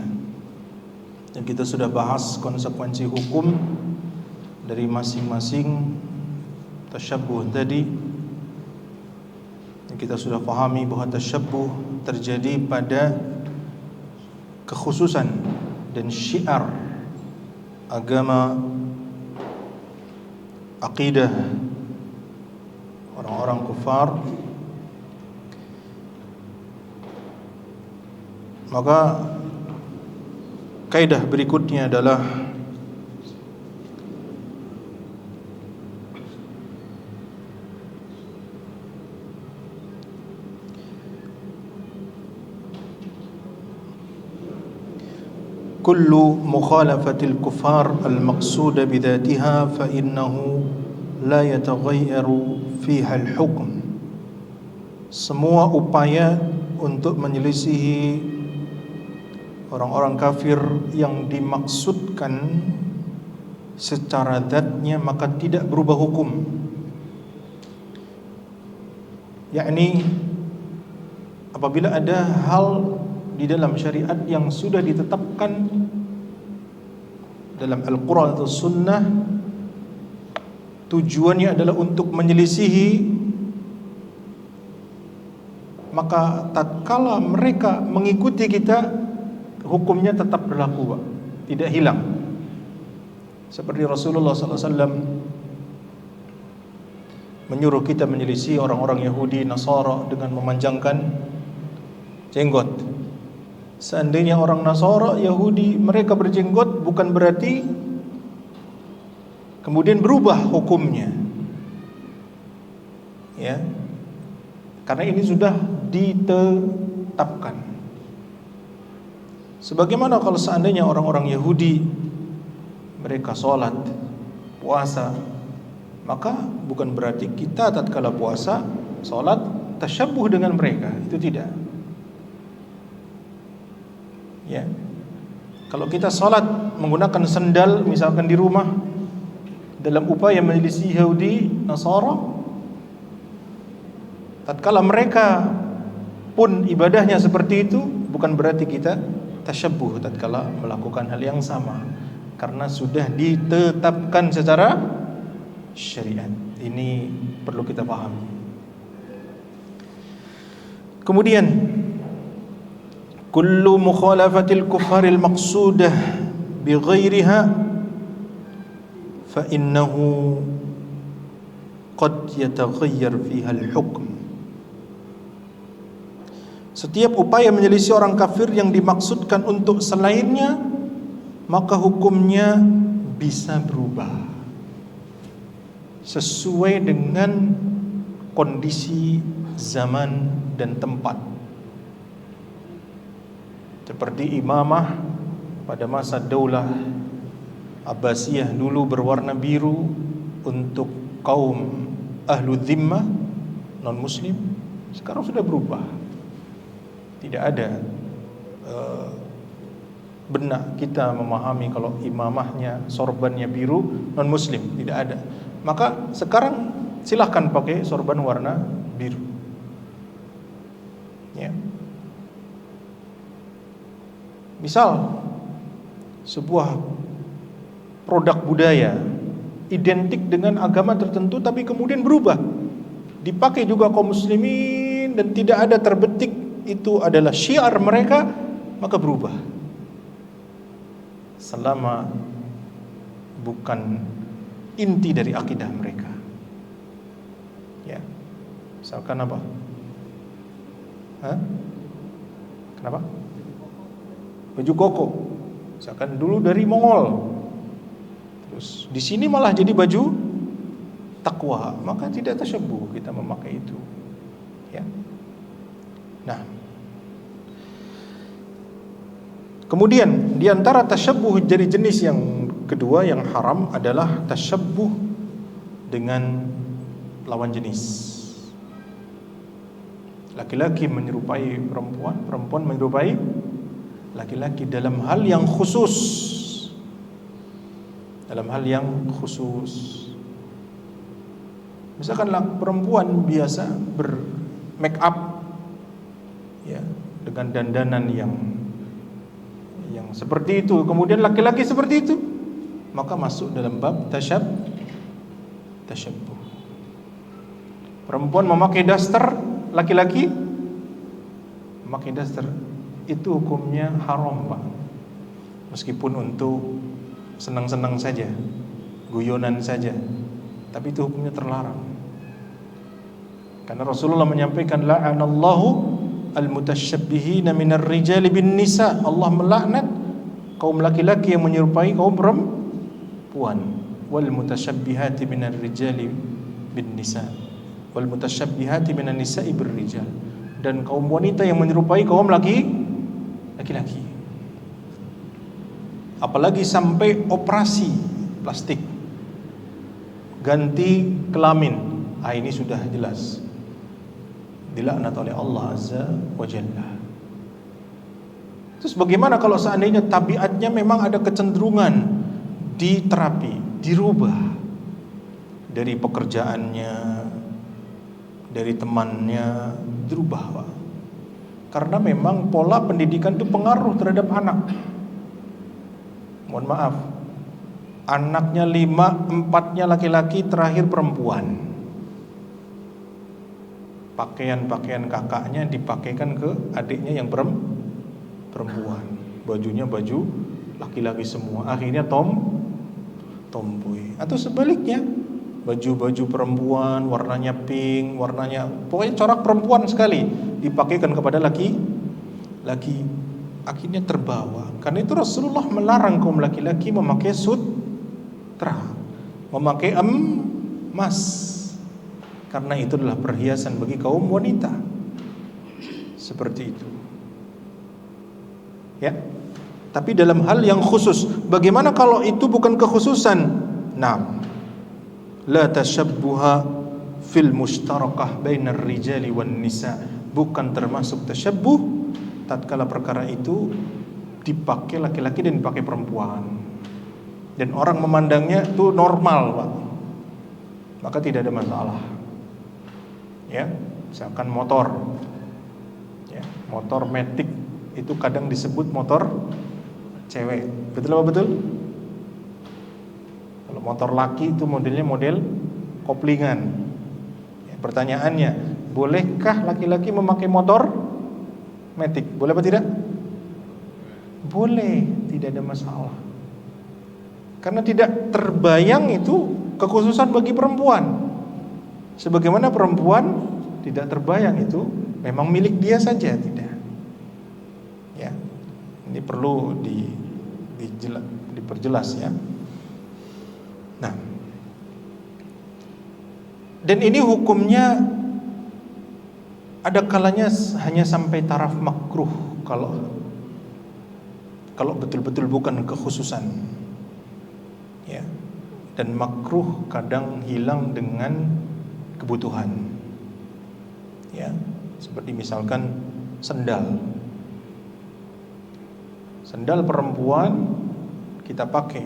Dan kita sudah bahas konsekuensi hukum dari masing-masing tasyabbuh tadi. Dan kita sudah pahami bahwa tasyabbuh terjadi pada kekhususan dan syiar agama, akidah orang-orang kufar. Maka kaidah berikutnya adalah kullu mukhalafatil kufar al-maqsuda bidhatiha fa innahu la yataghayyaru fiha al-hukm. Semua upaya untuk menyelisihi orang-orang kafir yang dimaksudkan secara zatnya, maka tidak berubah hukum. Yakni apabila ada hal di dalam syariat yang sudah ditetapkan dalam Al-Quran atau Sunnah, tujuannya adalah untuk menyelisihi, maka tatkala mereka mengikuti kita, hukumnya tetap berlaku, Pak, tidak hilang. Seperti Rasulullah SAW menyuruh kita menyelisih orang-orang Yahudi, Nasara dengan memanjangkan jenggot. Seandainya orang Nasara, Yahudi, mereka berjenggot, bukan berarti kemudian berubah hukumnya, ya, karena ini sudah ditetapkan. Sebagaimana kalau seandainya orang-orang Yahudi mereka sholat puasa, maka bukan berarti kita tatkala puasa salat tasyabbuh dengan mereka, itu tidak. Ya. Kalau kita salat menggunakan sendal misalkan di rumah dalam upaya menyelisih Yahudi Nasara, tatkala mereka pun ibadahnya seperti itu, bukan berarti kita tasyabbuh tatkala melakukan hal yang sama, karena sudah ditetapkan secara syariat. Ini perlu kita pahami. Kemudian kullu mukhalafatil kuffaril maqsudah bighairiha fa innahu qad yataghayyar fiha al-hukm. Setiap upaya menyelisih orang kafir yang dimaksudkan untuk selainnya, maka hukumnya bisa berubah sesuai dengan kondisi zaman dan tempat. Seperti imamah pada masa Daulah Abbasiyah dulu berwarna biru untuk kaum ahlu dhimmah, non muslim, sekarang sudah berubah. Tidak ada benak kita memahami kalau imamahnya, sorbannya biru, non muslim, tidak ada. Maka sekarang silahkan pakai sorban warna biru. Ya. Misal sebuah produk budaya identik dengan agama tertentu tapi kemudian berubah, dipakai juga kaum muslimin dan tidak ada terbetik itu adalah syiar mereka, maka berubah selama bukan inti dari akidah mereka. Ya. Misalkan apa? Kenapa? Baju koko. Misalkan dulu dari Mongol. Terus di sini malah jadi baju takwa, maka tidak tasyabbuh kita memakai itu. Ya. Nah, kemudian di antara tasyabbuh jadi jenis yang kedua yang haram adalah tasyabbuh dengan lawan jenis. Laki-laki menyerupai perempuan, perempuan menyerupai laki-laki dalam hal yang khusus. Dalam hal yang khusus. Misalkan perempuan biasa ber-make up ya, dengan dandanan yang seperti itu, kemudian laki-laki seperti itu, maka masuk dalam bab tasyabbuh. Perempuan memakai daster, laki-laki memakai daster, itu hukumnya haram, Pak. Meskipun untuk senang-senang saja, guyonan saja, tapi itu hukumnya terlarang. Karena Rasulullah menyampaikan la'anallahu al-mutasyabbihin minar rijali bin nisa. Allah melaknat kaum laki-laki yang menyerupai kaum perempuan. Wal mutasyabbihati minar rijali bin nisa. Wal mutasyabbihati minan nisa'i bir rijal. Dan kaum wanita yang menyerupai kaum laki-laki. Apalagi sampai operasi plastik, ganti kelamin, ini sudah jelas dilaknat oleh Allah Azza wa Jalla. Terus bagaimana kalau seandainya tabiatnya memang ada kecenderungan diterapi, dirubah dari pekerjaannya, dari temannya, dirubah, Pak. Karena memang pola pendidikan itu pengaruh terhadap anak. Mohon maaf, anaknya 5, 4-nya laki-laki, terakhir perempuan. Pakaian-pakaian kakaknya dipakaikan ke adiknya yang perempuan. Bajunya baju laki-laki semua. Akhirnya tomboy. Atau sebaliknya, baju-baju perempuan warnanya pink, warnanya pokoknya corak perempuan sekali dipakaikan kepada laki. Akhirnya terbawa. Karena itu Rasulullah melarang kaum laki-laki memakai sutra, memakai emas, karena itu adalah perhiasan bagi kaum wanita. Seperti itu. Ya. Tapi dalam hal yang khusus. Bagaimana kalau itu bukan kekhususan? Nah, la tashabbuha fil mushtarakah bainar rijali wan nisa, bukan termasuk tasyabbuh tatkala perkara itu dipakai laki-laki dan dipakai perempuan dan orang memandangnya itu normal, Pak, maka tidak ada masalah. Ya, misalkan motor, ya, motor matic itu kadang disebut motor cewek, betul apa betul? Kalau motor laki itu modelnya model koplingan. Ya, pertanyaannya, bolehkah laki-laki memakai motor matic? Boleh apa tidak? Boleh, tidak ada masalah. Karena tidak terbayang itu kekhususan bagi perempuan. Sebagaimana perempuan tidak terbayang itu memang milik dia saja, tidak. Ya, ini perlu diperjelas ya. Nah, dan ini hukumnya ada kalanya hanya sampai taraf makruh kalau betul-betul bukan kekhususan. Ya. Dan makruh kadang hilang dengan kebutuhan. Ya, seperti misalkan sendal. Sendal perempuan kita pakai,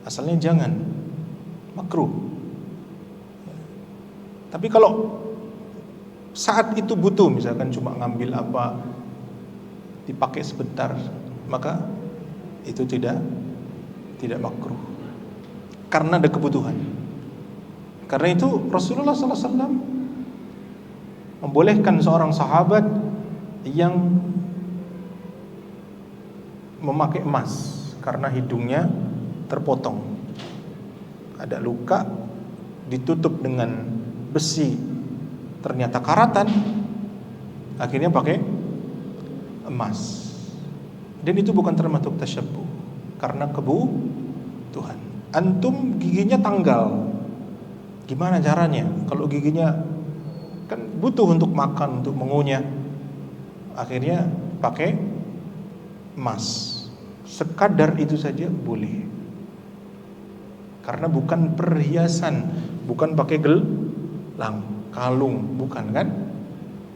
asalnya jangan, makruh. Ya. Tapi kalau saat itu butuh, misalkan cuma ngambil apa, dipakai sebentar, maka itu tidak makruh. Karena ada kebutuhan. Karena itu Rasulullah SAW membolehkan seorang sahabat yang memakai emas karena hidungnya terpotong, ada luka, ditutup dengan besi, ternyata karatan, akhirnya pakai emas. Dan itu bukan termasuk tasyabbuh karena kebutuhan. Antum giginya tanggal, gimana caranya? Kalau giginya kan butuh untuk makan, untuk mengunyah, akhirnya pakai emas. Sekadar itu saja boleh. Karena bukan perhiasan, bukan pakai gelang, kalung, bukan kan?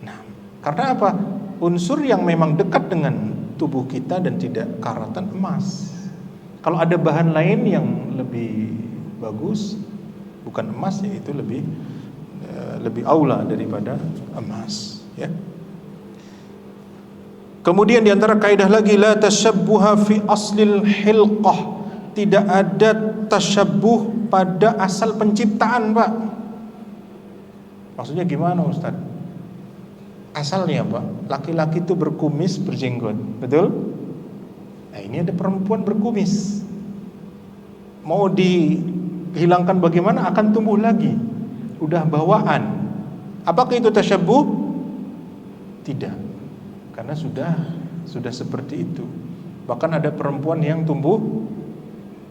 Nah, karena apa? Unsur yang memang dekat dengan tubuh kita dan tidak karatan, emas. Kalau ada bahan lain yang lebih bagus, bukan emas, ya itu lebih aula daripada emas, ya. Kemudian di antara kaidah lagi, la tasyabbuha fi aslil hilqah, tidak ada tasyabbuh pada asal penciptaan, Pak. Maksudnya gimana, Ustaz? Asalnya, Pak, laki-laki itu berkumis, berjenggot, betul? Nah, ini ada perempuan berkumis, mau dihilangkan bagaimana, akan tumbuh lagi, udah bawaan. Apakah itu tasyabbuh? Tidak, karena sudah seperti itu. Bahkan ada perempuan yang tumbuh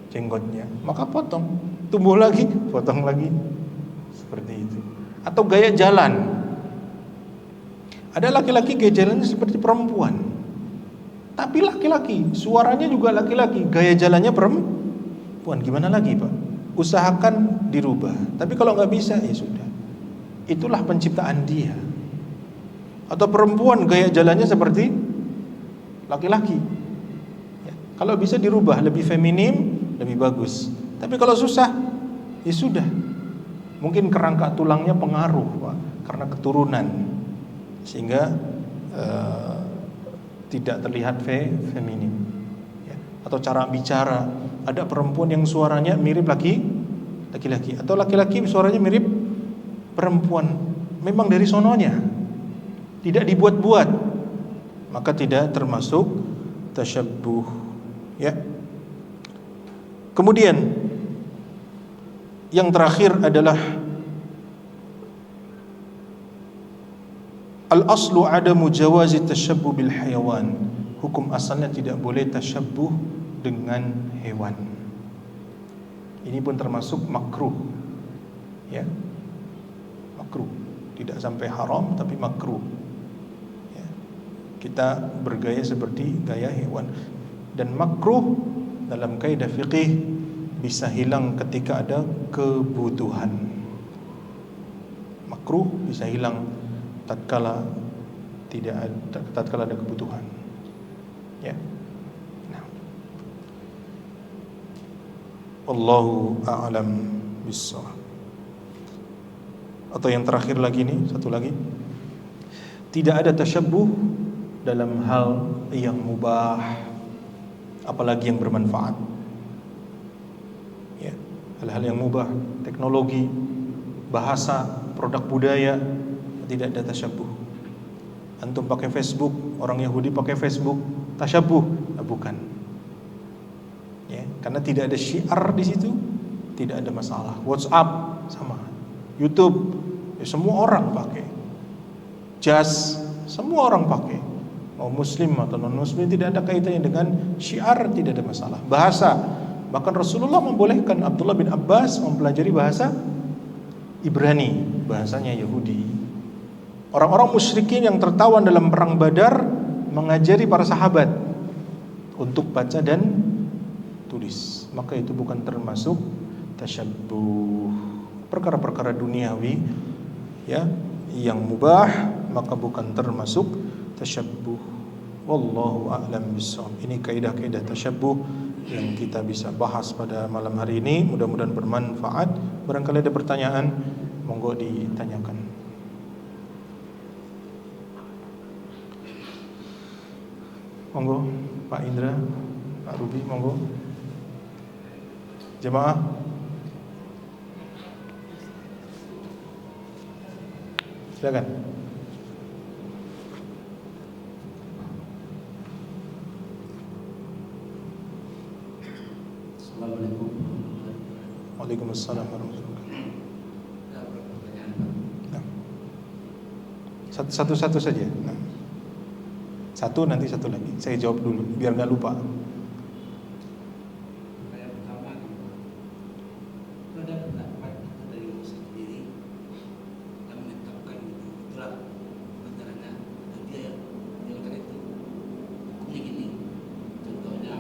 jenggotnya, maka potong, tumbuh lagi, potong lagi, seperti itu. Atau gaya jalan, ada laki-laki gaya jalannya seperti perempuan, tapi laki-laki, suaranya juga laki-laki, gaya jalannya perempuan. Gimana lagi, Pak? Usahakan dirubah. Tapi kalau nggak bisa, ya sudah. Itulah penciptaan dia. Atau perempuan gaya jalannya seperti laki-laki. Ya, kalau bisa dirubah, lebih feminim, lebih bagus. Tapi kalau susah, ya sudah. Mungkin kerangka tulangnya pengaruh, Pak, karena keturunan, sehingga tidak terlihat feminim, ya. Atau cara bicara, ada perempuan yang suaranya mirip laki-laki, atau laki-laki suaranya mirip perempuan, memang dari sononya, tidak dibuat-buat, maka tidak termasuk tasyabbuh, ya. Kemudian yang terakhir adalah al-aslu adamu jawazi tasyabbuh bil hayawan. Hukum asalnya tidak boleh tasyabbuh dengan hewan. Ini pun termasuk makruh, ya. Makruh, tidak sampai haram tapi makruh, ya. Kita bergaya seperti gaya hewan. Dan makruh dalam kaidah fiqih bisa hilang ketika ada kebutuhan. Makruh bisa hilang tatkala ada kebutuhan. Ya. Nah. Allahu a'lam bissawab. Atau yang terakhir lagi nih, satu lagi. Tidak ada tasyabbuh dalam hal yang mubah, apalagi yang bermanfaat. Ya, hal-hal yang mubah, teknologi, bahasa, produk budaya, tidak ada tasyabbuh. Antum pakai Facebook, orang Yahudi pakai Facebook, tasyabbuh? Bukan. Ya, karena tidak ada syiar di situ, tidak ada masalah. WhatsApp sama, YouTube, ya semua orang pakai. Jas, semua orang pakai. Mau muslim atau non muslim, tidak ada kaitannya dengan syiar, tidak ada masalah. Bahasa, bahkan Rasulullah membolehkan Abdullah bin Abbas mempelajari bahasa Ibrani, bahasanya Yahudi. Orang-orang musyrikin yang tertawan dalam perang Badar mengajari para sahabat untuk baca dan tulis. Maka itu bukan termasuk tasyabbuh. Perkara-perkara duniawi ya yang mubah maka bukan termasuk tasyabbuh. Wallahu a'lam bissawab. Ini kaidah-kaidah tasyabbuh yang kita bisa bahas pada malam hari ini. Mudah-mudahan bermanfaat. Barangkali ada pertanyaan, monggo ditanyakan. Monggo Pak Indra, Pak Ruby, monggo. Jemaah. Silakan. Assalamualaikum. Waalaikumsalam warahmatullahi wabarakatuh. Satu-satu saja. Nah. Satu nanti satu lagi. Saya jawab dulu biar nggak lupa. Yang pertama, ada pendapat dari sendiri yang menetapkan itulah antaranya dia yang tadi itu hukumnya gini. Contohnya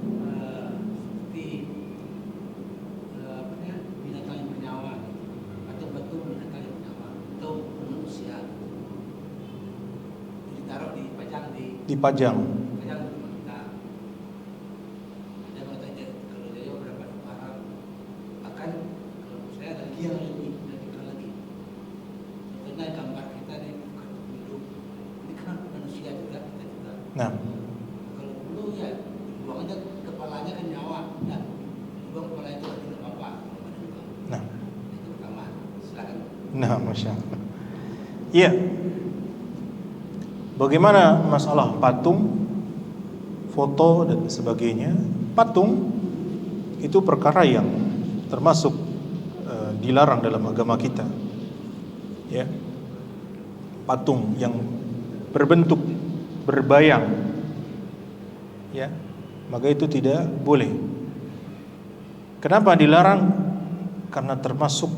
seperti binatang yang bernyawa atau batu binatang yang bernyawa atau manusia ditaruh dipajang Dipajang. kita. Dia bertanya kalau dia berapa barang akan kalau saya ada dia lebih lagi. Contohnya gambar kita di hidup ini kan manusia juga kita juga. Nah, Kalau dulu ya buang aja kepalanya kan nyawa, dan buang kepala itu tidak apa-apa. nah, Itu pertama. Silakan. nah, masya Allah. Iya. Bagaimana masalah patung, foto dan sebagainya? Patung itu perkara yang termasuk dilarang dalam agama kita. Ya. Patung yang berbentuk berbayang, ya, maka itu tidak boleh. Kenapa dilarang? Karena termasuk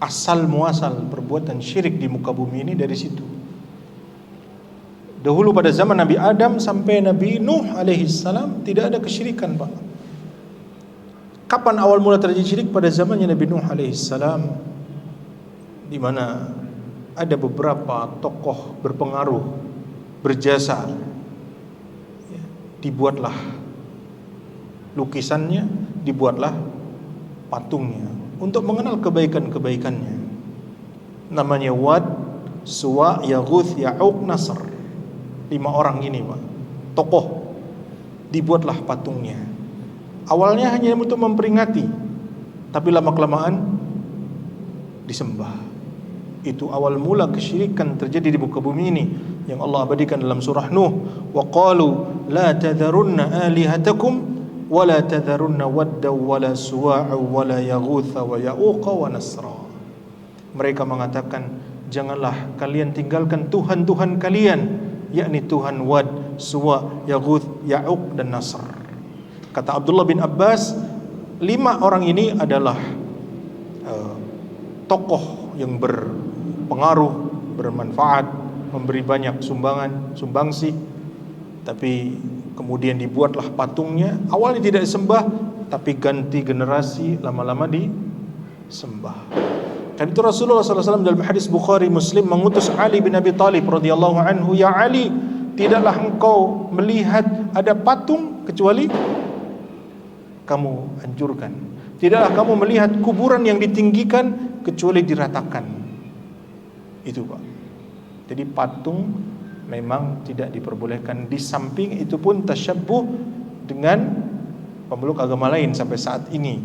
asal muasal perbuatan syirik di muka bumi ini dari situ. Dahulu pada zaman Nabi Adam sampai Nabi Nuh alaihi salam tidak ada kesyirikan, Pak. Kapan awal mula terjadi syirik? Pada zamannya Nabi Nuh alaihi salam, di mana ada beberapa tokoh berpengaruh berjasa. Ya, dibuatlah lukisannya, dibuatlah patungnya untuk mengenal kebaikan-kebaikannya. Namanya Wad, Suwa, Yaghuth, Ya'uq, Nasr. 5 orang ini, Pak, tokoh. Dibuatlah patungnya. Awalnya hanya untuk memperingati, tapi lama-kelamaan disembah. Itu awal mula kesyirikan terjadi di muka bumi ini yang Allah abadikan dalam surah Nuh. Wa qalu la tadharunna alihatakum wa la tadharunna wadda wa la suwa'a wa la yaghutha wa ya'uqa wa nasra. Mereka mengatakan, janganlah kalian tinggalkan Tuhan-Tuhan kalian, yakni Tuhan Wad, Suwa, Yaghuth, Ya'uq dan Nasr. Kata Abdullah bin Abbas, 5 orang ini adalah tokoh yang berpengaruh, bermanfaat, memberi banyak sumbangsih, tapi kemudian dibuatlah patungnya. Awalnya tidak disembah, tapi ganti generasi lama-lama disembah. Dan itu Rasulullah SAW dalam hadis Bukhari Muslim mengutus Ali bin Abi Thalib radhiyallahu anhu, "Ya Ali, tidaklah engkau melihat ada patung kecuali kamu hancurkan. Tidaklah kamu melihat kuburan yang ditinggikan kecuali diratakan." Itu Pak. Jadi patung memang tidak diperbolehkan. Di samping itu pun tasyabbuh dengan pemeluk agama lain sampai saat ini,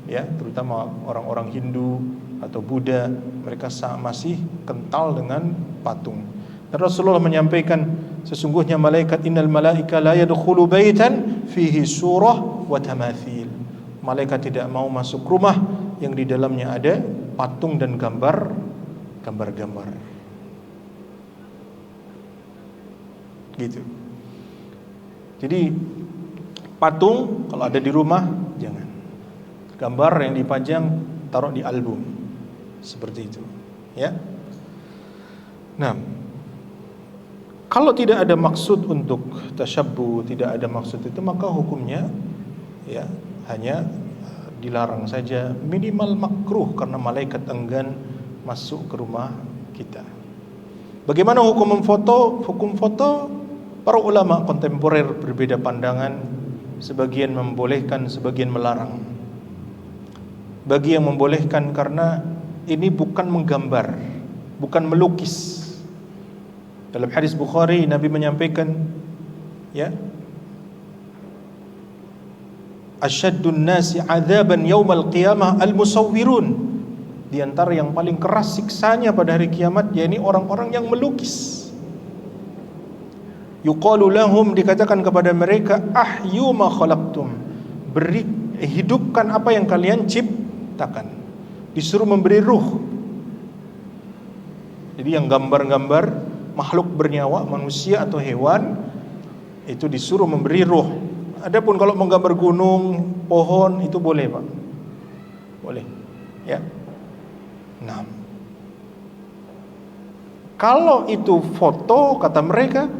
ya, terutama orang-orang Hindu atau Buddha, mereka masih kental dengan patung. Dan Rasulullah menyampaikan, sesungguhnya malaikat, innal malaika la yadkhulu baitan fihi surah wa tamathil. Malaikat tidak mau masuk rumah yang di dalamnya ada patung dan gambar-gambar. Gitu. Jadi patung kalau ada di rumah jangan. Gambar yang dipajang taruh di album. Seperti itu, ya. Nah, kalau tidak ada maksud untuk tasyabbuh, tidak ada maksud itu, maka hukumnya ya hanya dilarang saja, minimal makruh karena malaikat enggan masuk ke rumah kita. Bagaimana hukum memfoto? Hukum foto, para ulama kontemporer berbeda pandangan, sebagian membolehkan, sebagian melarang. Bagi yang membolehkan karena ini bukan menggambar, bukan melukis. Dalam hadis Bukhari Nabi menyampaikan, ya, asyaddun nasi adzaban yaumal qiyamah al-musawwirun. Di antara yang paling keras siksanya pada hari kiamat yakni orang-orang yang melukis. Yuqalu lahum, dikatakan kepada mereka, ahyu ma khalaqtum, beri, hidupkan apa yang kalian ciptakan. Disuruh memberi ruh. Jadi yang gambar-gambar makhluk bernyawa, manusia atau hewan, itu disuruh memberi ruh. Adapun kalau menggambar gunung, pohon, itu boleh Pak, boleh, ya. Nah, kalau itu foto, kata mereka,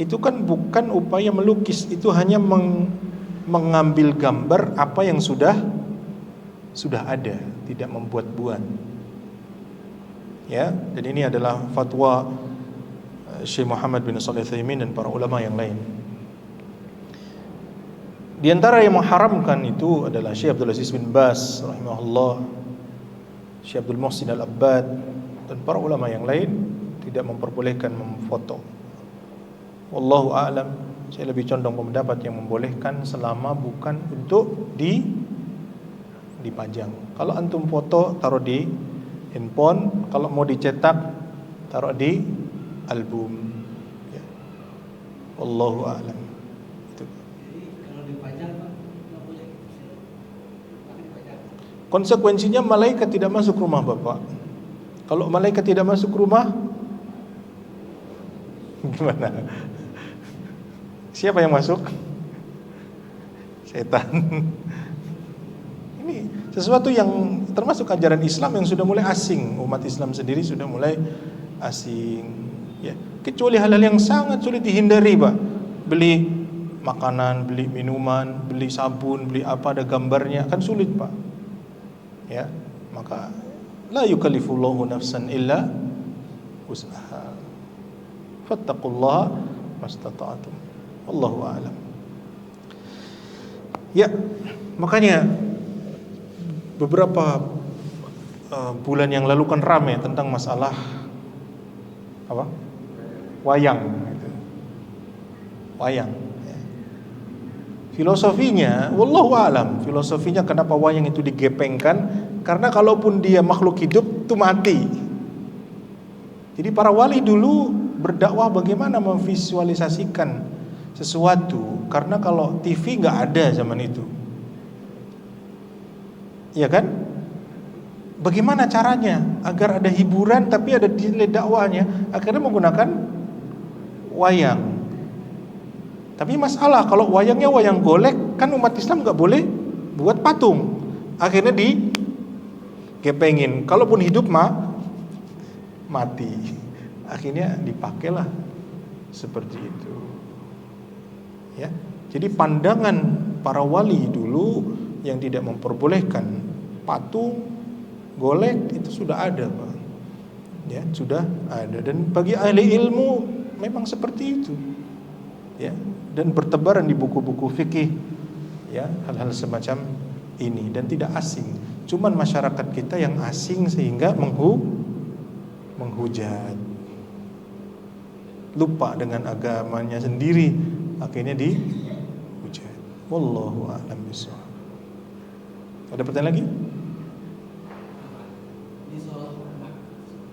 itu kan bukan upaya melukis, itu hanya mengambil gambar apa yang sudah ada, tidak membuat-buat. Ya, dan ini adalah fatwa Syekh Muhammad bin Shalih Al-Utsaimin dan para ulama yang lain. Di antara yang mengharamkan itu adalah Syekh Abdul Aziz bin Baz rahimahullah, Syekh Abdul Muhsin Al-Abbad dan para ulama yang lain tidak memperbolehkan memfoto. Wallahu a'lam, saya lebih condong pendapat yang membolehkan selama bukan untuk dipajang. Kalau antum foto taruh di handphone, kalau mau dicetak taruh di album, ya. Wallahu a'lam. Itu. Jadi kalau dipajang Pak, nggak boleh. Dipajang. Konsekuensinya malaikat tidak masuk rumah Bapak. Kalau malaikat tidak masuk rumah, gimana? Siapa yang masuk? Setan. Ini sesuatu yang termasuk ajaran Islam yang sudah mulai asing. Umat Islam sendiri sudah mulai asing, ya. Kecuali hal-hal yang sangat sulit dihindari Pak. Beli makanan, beli minuman, beli sabun, beli apa ada gambarnya, kan sulit Pak. Ya, maka la yukallifullahu nafsan illa wus'aha. Fattaqullaha mastata'tum. Wallahu a'lam. Ya, makanya beberapa bulan yang lalu kan ramai tentang masalah apa? Wayang gitu. Wayang. Ya. Filosofinya, wallahu a'lam, filosofinya kenapa wayang itu digepengkan? Karena kalaupun dia makhluk hidup itu mati. Jadi para wali dulu berdakwah bagaimana memvisualisasikan sesuatu, karena kalau TV nggak ada zaman itu, ya kan? Bagaimana caranya agar ada hiburan tapi ada nilai dakwahnya? Akhirnya menggunakan wayang. Tapi masalah kalau wayangnya wayang golek, kan umat Islam nggak boleh buat patung. Akhirnya digepengin. Kalaupun hidup mati. Akhirnya dipakailah seperti itu. Ya. Jadi pandangan para wali dulu yang tidak memperbolehkan patung, golek itu sudah ada, Pak. Ya, sudah ada, dan bagi ahli ilmu memang seperti itu. Ya, dan bertebaran di buku-buku fikih ya hal-hal semacam ini dan tidak asing. Cuman masyarakat kita yang asing sehingga menghujat. Lupa dengan agamanya sendiri, akhirnya dihujat. Wallahu a'lam bishawab. Ada pertanyaan lagi? Ini soal hormat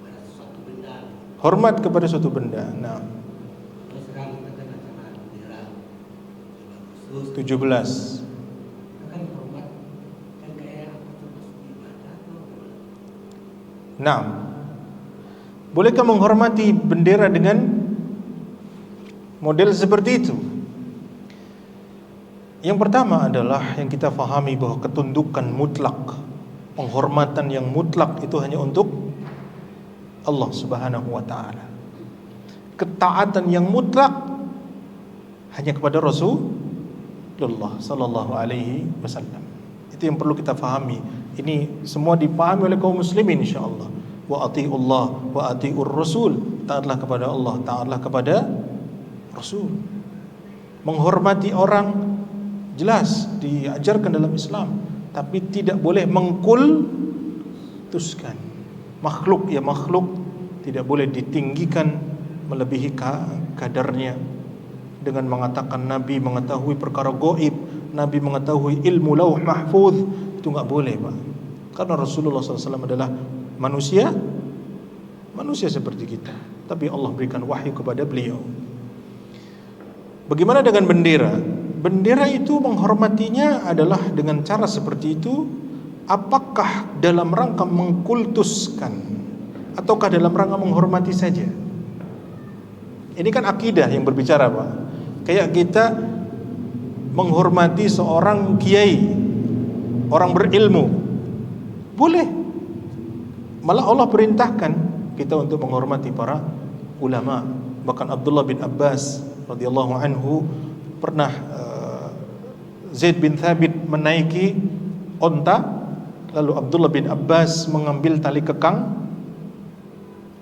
pada suatu benda. Hormat kepada suatu benda. Nah, Terus sekarang kita kan acara bendera 17 Agustus. 17. Kita kan hormat kan kayak apa termasuk ibadah atau Nah, bolehkah menghormati bendera dengan model seperti itu? Yang pertama adalah yang kita fahami bahwa ketundukan mutlak, penghormatan yang mutlak itu hanya untuk Allah Subhanahu wa taala. Ketaatan yang mutlak hanya kepada Rasulullah sallallahu alaihi wasallam. Itu yang perlu kita fahami. Ini semua dipahami oleh kaum muslimin insyaallah. Wa atiullah wa atiur rasul. Taatlah kepada Allah, taatlah kepada Rasul. Menghormati orang jelas diajarkan dalam Islam, tapi tidak boleh mengkultuskan makhluk. Ya, makhluk tidak boleh ditinggikan melebihi kadarnya dengan mengatakan Nabi mengetahui perkara gaib, Nabi mengetahui ilmu lauh mahfuz. Itu nggak boleh, Pak. Karena Rasulullah SAW adalah manusia seperti kita, tapi Allah berikan wahyu kepada beliau. Bagaimana dengan bendera? Bendera itu menghormatinya adalah dengan cara seperti itu. Apakah dalam rangka mengkultuskan ataukah dalam rangka menghormati saja? Ini kan akidah yang berbicara, Pak. Kayak kita menghormati seorang kiai, orang berilmu, boleh. Malah Allah perintahkan kita untuk menghormati para ulama. Bahkan Abdullah bin Abbas radhiyallahu anhu pernah Zaid bin Thabit menaiki onta, lalu Abdullah bin Abbas mengambil tali kekang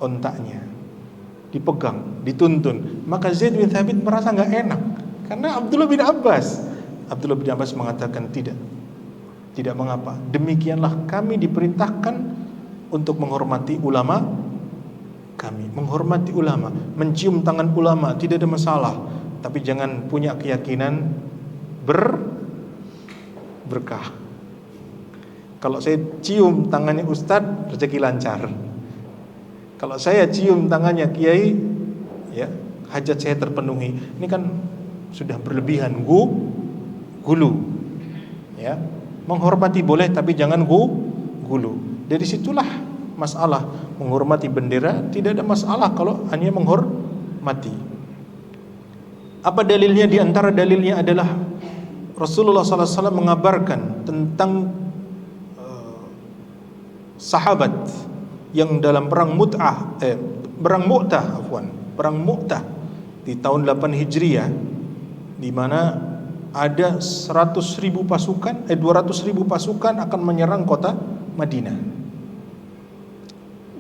ontanya, dipegang, dituntun. Maka Zaid bin Thabit merasa nggak enak karena Abdullah bin Abbas mengatakan tidak mengapa. Demikianlah kami diperintahkan untuk menghormati ulama kami, menghormati ulama, mencium tangan ulama tidak ada masalah, tapi jangan punya keyakinan berkah. Kalau saya cium tangannya ustadz, rezeki lancar. Kalau saya cium tangannya kiai, ya hajat saya terpenuhi. Ini kan sudah berlebihan, gulu. Ya, menghormati boleh, tapi jangan gulu. Dari situlah masalah. Menghormati bendera tidak ada masalah kalau hanya menghormati. Apa dalilnya? Di antara dalilnya adalah Rasulullah SAW mengabarkan tentang sahabat yang dalam perang Mu'tah di tahun 8 Hijriah, di mana ada 200.000 pasukan akan menyerang kota Madinah.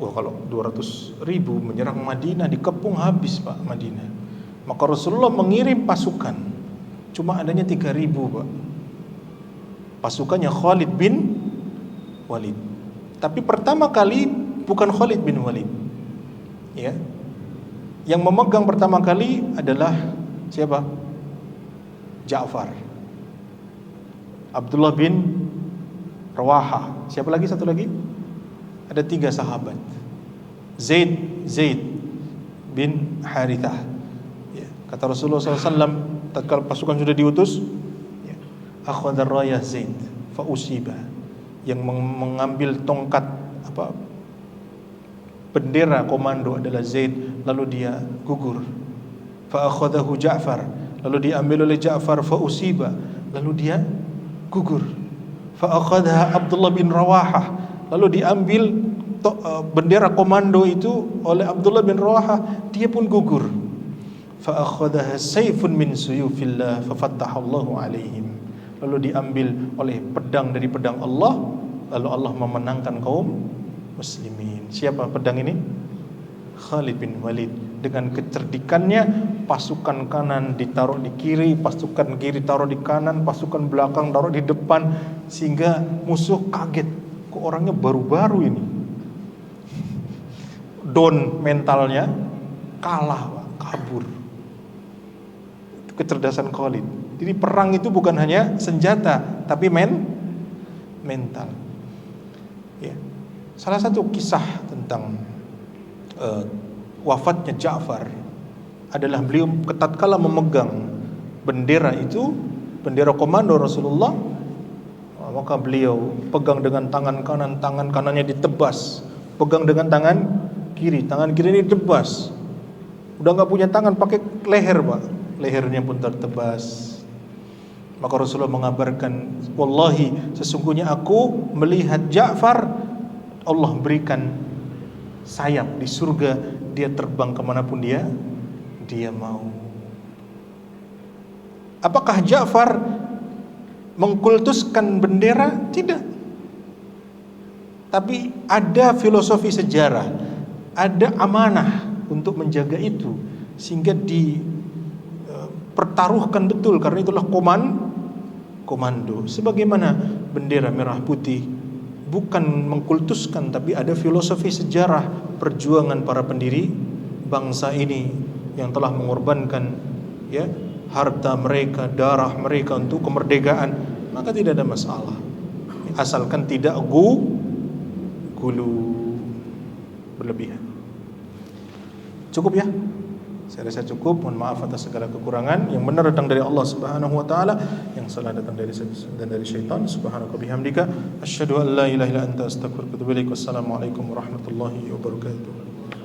Wah, kalau 200.000 menyerang Madinah, dikepung habis, Pak, Madinah. Maka Rasulullah mengirim pasukan, cuma adanya 3.000, Pak. Pasukannya Khalid bin Walid. Tapi pertama kali bukan Khalid bin Walid, ya. Yang memegang pertama kali adalah siapa? Ja'far, Abdullah bin Rawaha. Siapa lagi? Satu lagi? Ada 3 sahabat. Zaid bin Harithah. Ya. Kata Rasulullah SAW, tatkala pasukan sudah diutus, ya, akhadha rayah Zaid fa usiba, yang mengambil tongkat bendera komando adalah Zaid, lalu dia gugur. Fa akhadahu Ja'far, lalu diambil oleh Ja'far, fa usiba, lalu dia gugur. Fa akhadha Abdullah bin Rawahah, lalu diambil bendera komando itu oleh Abdullah bin Rawahah, dia pun gugur. fa akhadhaha sayfun min suyufillah fa fattahallahu alaihim. Lalu diambil oleh pedang dari pedang Allah, lalu Allah memenangkan kaum muslimin. Siapa pedang ini? Khalid bin Walid. Dengan kecerdikannya, pasukan kanan ditaruh di kiri, pasukan kiri taruh di kanan, pasukan belakang taruh di depan, sehingga musuh kaget, kok orangnya baru-baru ini. Down mentalnya, kalah, kabur. Itu kecerdasan Khalid. Jadi perang itu bukan hanya senjata, tapi mental. Ya. Salah satu kisah tentang wafatnya Ja'far adalah beliau tatkala memegang bendera itu, bendera komando Rasulullah, maka beliau pegang dengan tangan kanan, tangan kanannya ditebas, pegang dengan tangan kiri ini ditebas. Udah nggak punya tangan, pakai leher, Pak. Lehernya pun tertebas. Maka Rasulullah mengabarkan, wallahi sesungguhnya aku melihat Ja'far, Allah berikan sayap di surga, dia terbang kemanapun dia mau. Apakah Ja'far mengkultuskan bendera? Tidak. Tapi ada filosofi sejarah, ada amanah untuk menjaga itu, sehingga dipertaruhkan betul, karena itulah komando. Sebagaimana bendera merah putih bukan mengkultuskan, tapi ada filosofi sejarah perjuangan para pendiri bangsa ini yang telah mengorbankan ya harta mereka, darah mereka untuk kemerdekaan, maka tidak ada masalah, asalkan tidak gulu berlebihan. Cukup ya? Saya rasa cukup. Mohon maaf atas segala kekurangan. Yang benar datang dari Allah Subhanahu wa taala, yang salah datang dari syaitan. Subhanaka bihamdika asyhadu an la ilaha illa anta astaghfiruka wa atubu ilaik. Wassalamualaikum warahmatullahi wabarakatuh.